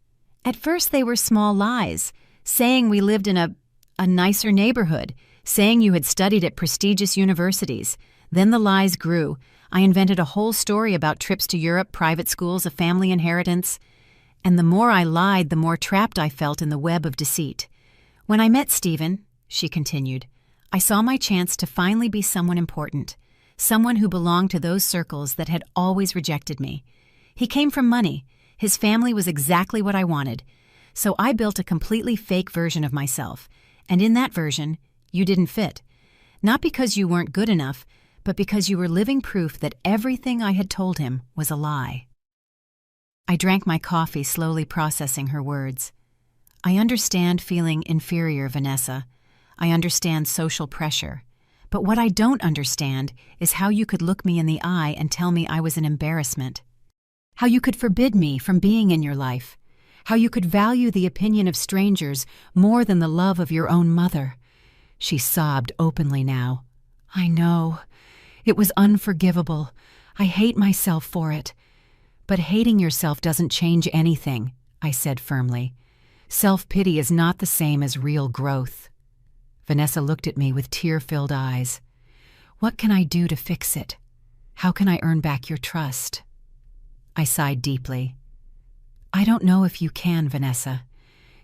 At first they were small lies, saying we lived in a nicer neighborhood, saying you had studied at prestigious universities. Then the lies grew. I invented a whole story about trips to Europe, private schools, a family inheritance. And the more I lied, the more trapped I felt in the web of deceit. When I met Stephen, she continued, I saw my chance to finally be someone important, someone who belonged to those circles that had always rejected me. He came from money. His family was exactly what I wanted. So I built a completely fake version of myself. And in that version, you didn't fit. Not because you weren't good enough, but because you were living proof that everything I had told him was a lie. I drank my coffee, slowly processing her words. I understand feeling inferior, Vanessa. I understand social pressure. But what I don't understand is how you could look me in the eye and tell me I was an embarrassment. How you could forbid me from being in your life. How you could value the opinion of strangers more than the love of your own mother. She sobbed openly now. I know. It was unforgivable. I hate myself for it. But hating yourself doesn't change anything, I said firmly. Self-pity is not the same as real growth. Vanessa looked at me with tear-filled eyes. What can I do to fix it? How can I earn back your trust? I sighed deeply. I don't know if you can, Vanessa.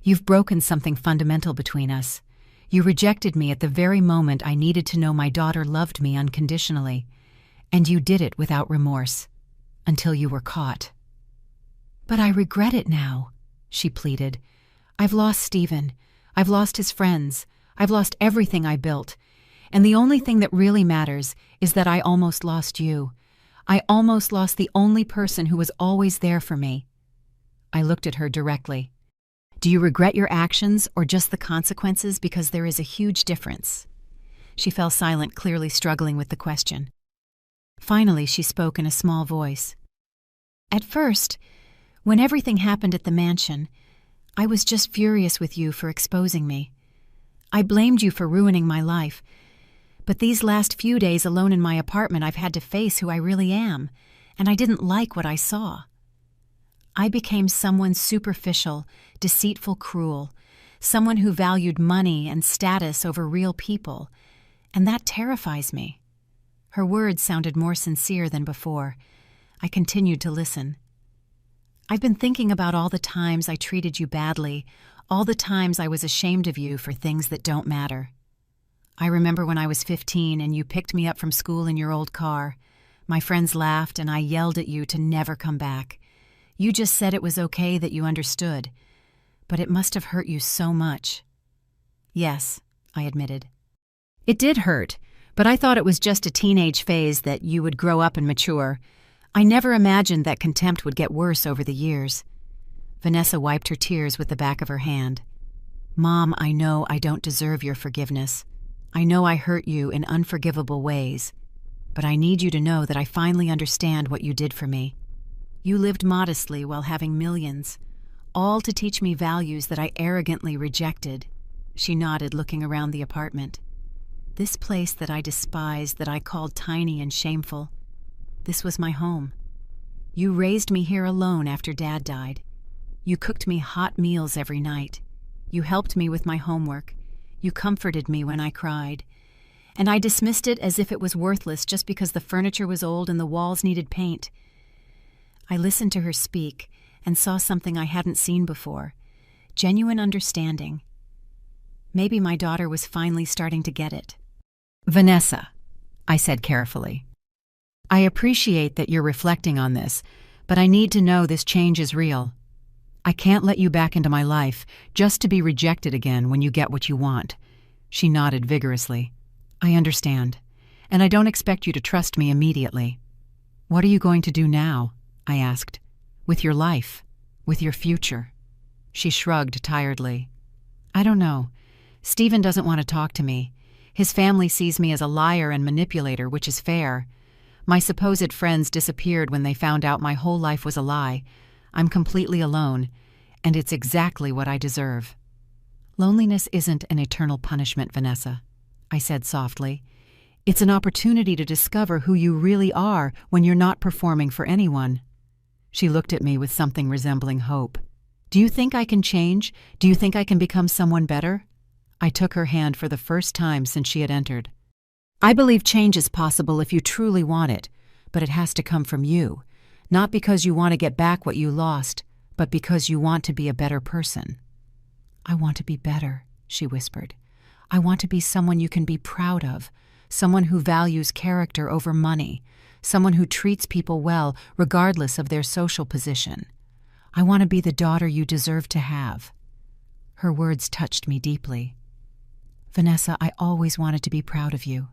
You've broken something fundamental between us. You rejected me at the very moment I needed to know my daughter loved me unconditionally. And you did it without remorse. Until you were caught. But I regret it now, she pleaded. I've lost Stephen. I've lost his friends. I've lost everything I built. And the only thing that really matters is that I almost lost you. I almost lost the only person who was always there for me. I looked at her directly. Do you regret your actions or just the consequences? Because there is a huge difference. She fell silent, clearly struggling with the question. Finally, she spoke in a small voice. At first, when everything happened at the mansion, I was just furious with you for exposing me. I blamed you for ruining my life. But these last few days alone in my apartment, I've had to face who I really am, and I didn't like what I saw. I became someone superficial, deceitful, cruel, someone who valued money and status over real people, and that terrifies me. Her words sounded more sincere than before. I continued to listen. I've been thinking about all the times I treated you badly, all the times I was ashamed of you for things that don't matter. I remember when I was 15 and you picked me up from school in your old car. My friends laughed and I yelled at you to never come back. You just said it was okay, that you understood. But it must have hurt you so much. Yes, I admitted. It did hurt. But I thought it was just a teenage phase, that you would grow up and mature. I never imagined that contempt would get worse over the years. Vanessa wiped her tears with the back of her hand. Mom, I know I don't deserve your forgiveness. I know I hurt you in unforgivable ways. But I need you to know that I finally understand what you did for me. You lived modestly while having millions, all to teach me values that I arrogantly rejected. She nodded, looking around the apartment. This place that I despised, that I called tiny and shameful, this was my home. You raised me here alone after Dad died. You cooked me hot meals every night. You helped me with my homework. You comforted me when I cried. And I dismissed it as if it was worthless just because the furniture was old and the walls needed paint. I listened to her speak and saw something I hadn't seen before. Genuine understanding. Maybe my daughter was finally starting to get it. Vanessa, I said carefully. I appreciate that you're reflecting on this, but I need to know this change is real. I can't let you back into my life just to be rejected again when you get what you want. She nodded vigorously. I understand, and I don't expect you to trust me immediately. What are you going to do now? I asked. With your life, with your future. She shrugged tiredly. I don't know. Stephen doesn't want to talk to me. His family sees me as a liar and manipulator, which is fair. My supposed friends disappeared when they found out my whole life was a lie. I'm completely alone, and it's exactly what I deserve. Loneliness isn't an eternal punishment, Vanessa, I said softly. It's an opportunity to discover who you really are when you're not performing for anyone. She looked at me with something resembling hope. Do you think I can change? Do you think I can become someone better? I took her hand for the first time since she had entered. I believe change is possible if you truly want it, but it has to come from you, not because you want to get back what you lost, but because you want to be a better person. I want to be better, she whispered. I want to be someone you can be proud of, someone who values character over money, someone who treats people well regardless of their social position. I want to be the daughter you deserve to have. Her words touched me deeply. Vanessa, I always wanted to be proud of you.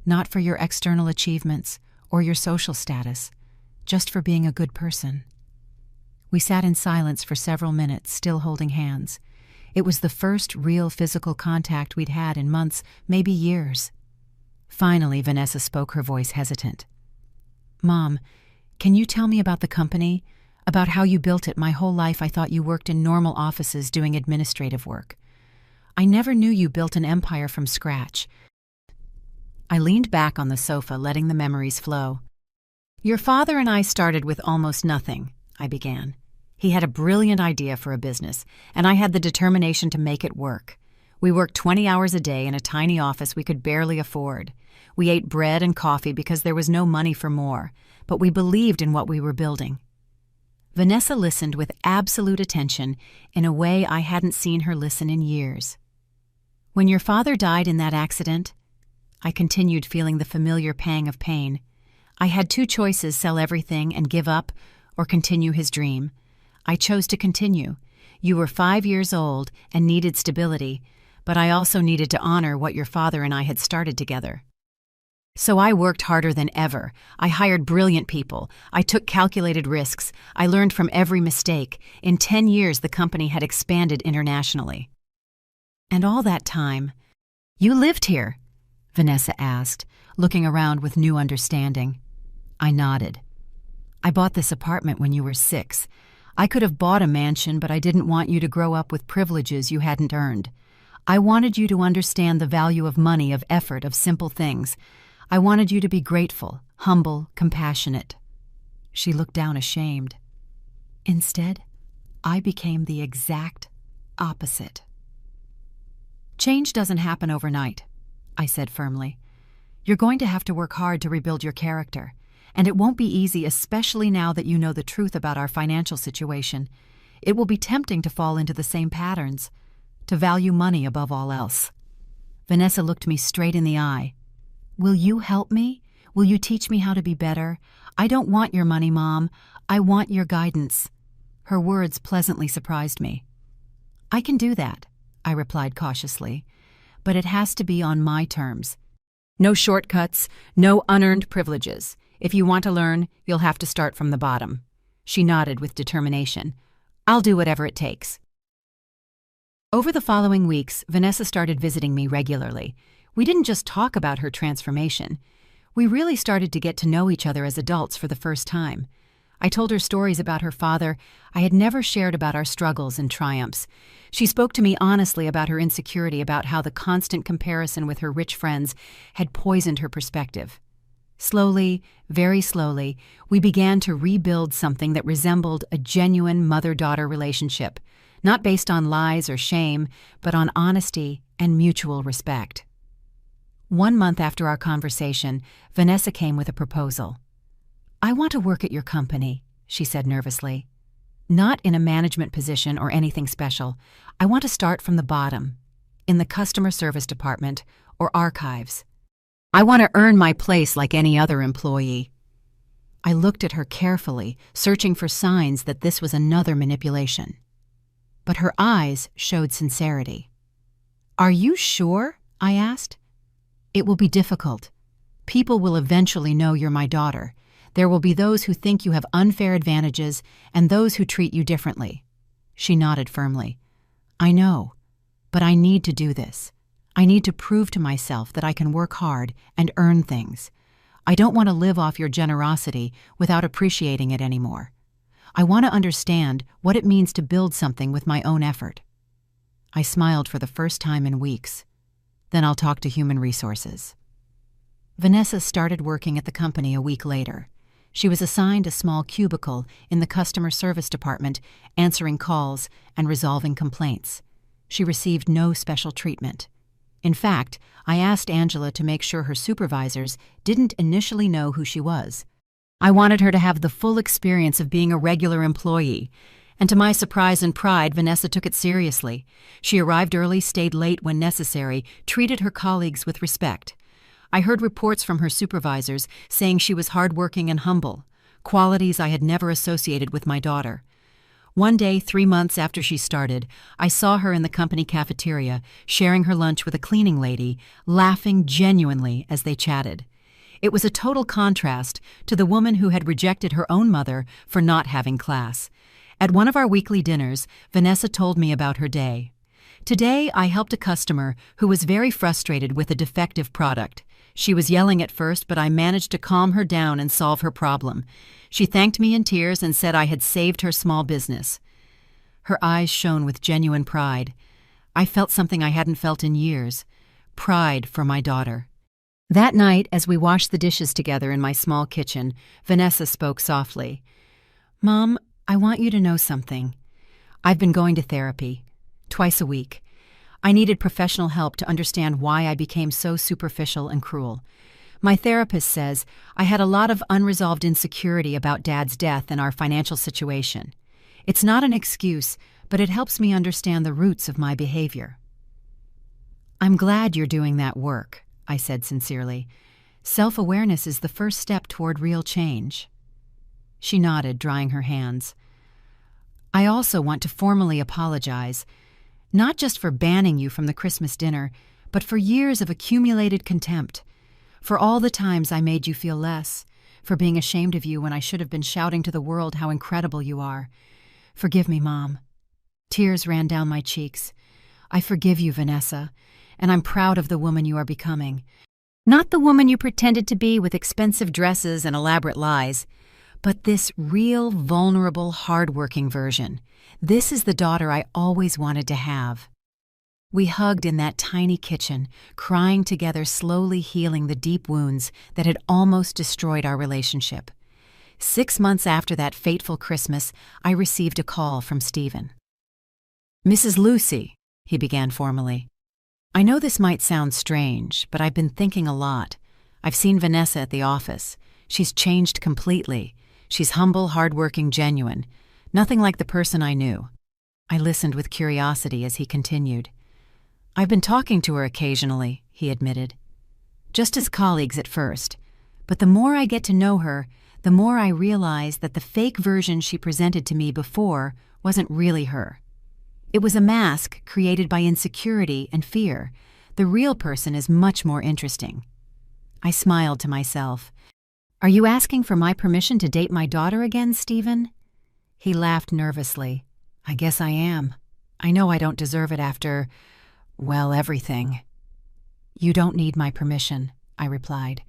Not for your external achievements or your social status, just for being a good person. We sat in silence for several minutes, still holding hands. It was the first real physical contact we'd had in months, maybe years. Finally, Vanessa spoke, her voice hesitant. Mom, can you tell me about the company? About how you built it? My whole life I thought you worked in normal offices doing administrative work. I never knew you built an empire from scratch. I leaned back on the sofa, letting the memories flow. Your father and I started with almost nothing, I began. He had a brilliant idea for a business, and I had the determination to make it work. We worked 20 hours a day in a tiny office we could barely afford. We ate bread and coffee because there was no money for more, but we believed in what we were building. Vanessa listened with absolute attention in a way I hadn't seen her listen in years. When your father died in that accident, I continued, feeling the familiar pang of pain. I had two choices: sell everything and give up, or continue his dream. I chose to continue. You were 5 years old and needed stability, but I also needed to honor what your father and I had started together. So I worked harder than ever. I hired brilliant people. I took calculated risks. I learned from every mistake. In 10 years, the company had expanded internationally. And all that time, you lived here? Vanessa asked, looking around with new understanding. I nodded. I bought this apartment when you were 6. I could have bought a mansion, but I didn't want you to grow up with privileges you hadn't earned. I wanted you to understand the value of money, of effort, of simple things. I wanted you to be grateful, humble, compassionate. She looked down ashamed. Instead, I became the exact opposite. Change doesn't happen overnight, I said firmly. You're going to have to work hard to rebuild your character, and it won't be easy, especially now that you know the truth about our financial situation. It will be tempting to fall into the same patterns, to value money above all else. Vanessa looked me straight in the eye. Will you help me? Will you teach me how to be better? I don't want your money, Mom. I want your guidance. Her words pleasantly surprised me. I can do that, I replied cautiously, but it has to be on my terms. No shortcuts, no unearned privileges. If you want to learn, you'll have to start from the bottom. She nodded with determination. I'll do whatever it takes. Over the following weeks, Vanessa started visiting me regularly. We didn't just talk about her transformation. We really started to get to know each other as adults for the first time. I told her stories about her father. I had never shared about our struggles and triumphs. She spoke to me honestly about her insecurity, about how the constant comparison with her rich friends had poisoned her perspective. Slowly, very slowly, we began to rebuild something that resembled a genuine mother-daughter relationship, not based on lies or shame, but on honesty and mutual respect. 1 month after our conversation, Vanessa came with a proposal. I want to work at your company, she said nervously. Not in a management position or anything special. I want to start from the bottom, in the customer service department or archives. I want to earn my place like any other employee. I looked at her carefully, searching for signs that this was another manipulation. But her eyes showed sincerity. Are you sure? I asked. It will be difficult. People will eventually know you're my daughter. There will be those who think you have unfair advantages and those who treat you differently. She nodded firmly. I know, but I need to do this. I need to prove to myself that I can work hard and earn things. I don't want to live off your generosity without appreciating it anymore. I want to understand what it means to build something with my own effort. I smiled for the first time in weeks. Then I'll talk to human resources. Vanessa started working at the company a week later. She was assigned a small cubicle in the customer service department, answering calls and resolving complaints. She received no special treatment. In fact, I asked Angela to make sure her supervisors didn't initially know who she was. I wanted her to have the full experience of being a regular employee, and to my surprise and pride, Vanessa took it seriously. She arrived early, stayed late when necessary, treated her colleagues with respect. I heard reports from her supervisors saying she was hardworking and humble, qualities I had never associated with my daughter. One day, 3 months after she started, I saw her in the company cafeteria, sharing her lunch with a cleaning lady, laughing genuinely as they chatted. It was a total contrast to the woman who had rejected her own mother for not having class. At one of our weekly dinners, Vanessa told me about her day. Today, I helped a customer who was very frustrated with a defective product. She was yelling at first, but I managed to calm her down and solve her problem. She thanked me in tears and said I had saved her small business. Her eyes shone with genuine pride. I felt something I hadn't felt in years: pride for my daughter. That night, as we washed the dishes together in my small kitchen, Vanessa spoke softly. "Mom, I want you to know something. I've been going to therapy, twice a week. I needed professional help to understand why I became so superficial and cruel. My therapist says I had a lot of unresolved insecurity about Dad's death and our financial situation. It's not an excuse, but it helps me understand the roots of my behavior." "I'm glad you're doing that work," I said sincerely. "Self-awareness is the first step toward real change." She nodded, drying her hands. "I also want to formally apologize, not just for banning you from the Christmas dinner, but for years of accumulated contempt, for all the times I made you feel less, for being ashamed of you when I should have been shouting to the world how incredible you are. Forgive me, Mom." Tears ran down my cheeks. "I forgive you, Vanessa, and I'm proud of the woman you are becoming. Not the woman you pretended to be with expensive dresses and elaborate lies, but this real, vulnerable, hard-working version. This is the daughter I always wanted to have." We hugged in that tiny kitchen, crying together, slowly healing the deep wounds that had almost destroyed our relationship. 6 months after that fateful Christmas, I received a call from Stephen. "Mrs. Lucy," he began formally. "I know this might sound strange, but I've been thinking a lot. I've seen Vanessa at the office. She's changed completely. She's humble, hardworking, genuine. Nothing like the person I knew." I listened with curiosity as he continued. "I've been talking to her occasionally," he admitted. "Just as colleagues at first. But the more I get to know her, the more I realize that the fake version she presented to me before wasn't really her. It was a mask created by insecurity and fear. The real person is much more interesting." I smiled to myself. "Are you asking for my permission to date my daughter again, Stephen?" He laughed nervously. "I guess I am. I know I don't deserve it after, well, everything." "You don't need my permission," I replied.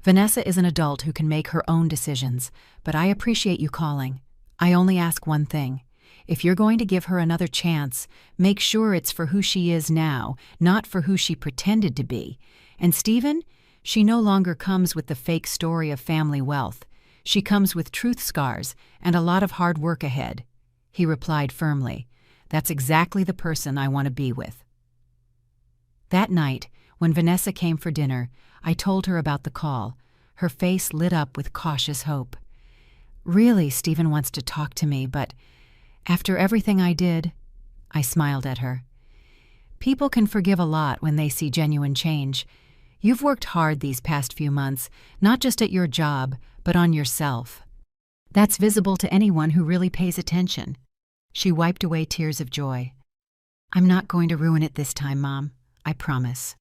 "Vanessa is an adult who can make her own decisions, but I appreciate you calling. I only ask one thing. If you're going to give her another chance, make sure it's for who she is now, not for who she pretended to be. And Stephen, she no longer comes with the fake story of family wealth. She comes with truth scars and a lot of hard work ahead." He replied firmly. "That's exactly the person I want to be with." That night, when Vanessa came for dinner, I told her about the call. Her face lit up with cautious hope. "Really, Stephen wants to talk to me, but after everything I did," I smiled at her. "People can forgive a lot when they see genuine change. You've worked hard these past few months, not just at your job, but on yourself. That's visible to anyone who really pays attention." She wiped away tears of joy. "I'm not going to ruin it this time, Mom. I promise."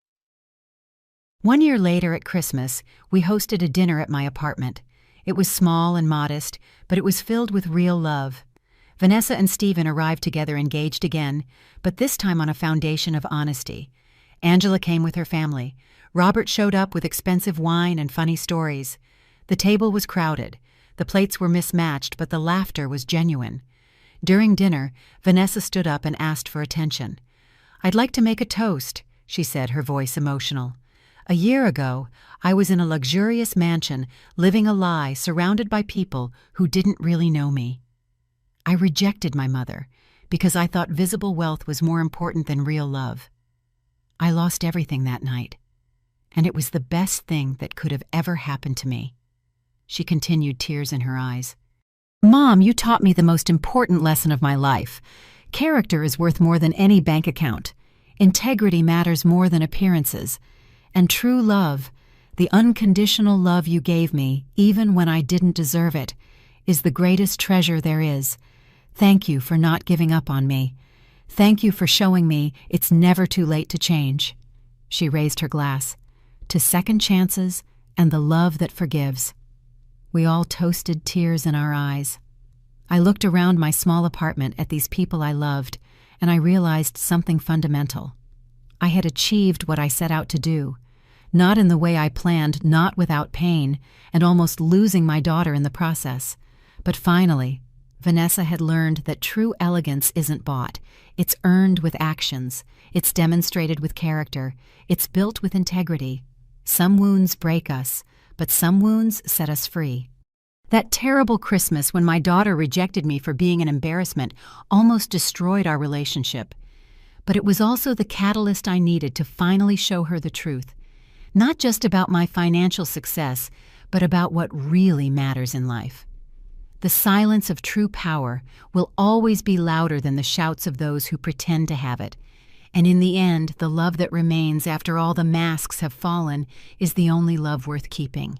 1 year later at Christmas, we hosted a dinner at my apartment. It was small and modest, but it was filled with real love. Vanessa and Stephen arrived together engaged again, but this time on a foundation of honesty. Angela came with her family. Robert showed up with expensive wine and funny stories. The table was crowded. The plates were mismatched, but the laughter was genuine. During dinner, Vanessa stood up and asked for attention. "I'd like to make a toast," she said, her voice emotional. A year ago, I was in a luxurious mansion, living a lie surrounded by people who didn't really know me. I rejected my mother because I thought visible wealth was more important than real love. I lost everything that night, and it was the best thing that could have ever happened to me. She continued, tears in her eyes. Mom, you taught me the most important lesson of my life. Character is worth more than any bank account. Integrity matters more than appearances. And true love, the unconditional love you gave me, even when I didn't deserve it, is the greatest treasure there is. Thank you for not giving up on me. Thank you for showing me it's never too late to change. She raised her glass. To second chances and the love that forgives. We all toasted, tears in our eyes. I looked around my small apartment at these people I loved, and I realized something fundamental. I had achieved what I set out to do, not in the way I planned, not without pain, and almost losing my daughter in the process. But finally, Vanessa had learned that true elegance isn't bought. It's earned with actions. It's demonstrated with character. It's built with integrity. Some wounds break us, but some wounds set us free. That terrible Christmas when my daughter rejected me for being an embarrassment almost destroyed our relationship. But it was also the catalyst I needed to finally show her the truth. Not just about my financial success, but about what really matters in life. The silence of true power will always be louder than the shouts of those who pretend to have it. And in the end, the love that remains after all the masks have fallen is the only love worth keeping.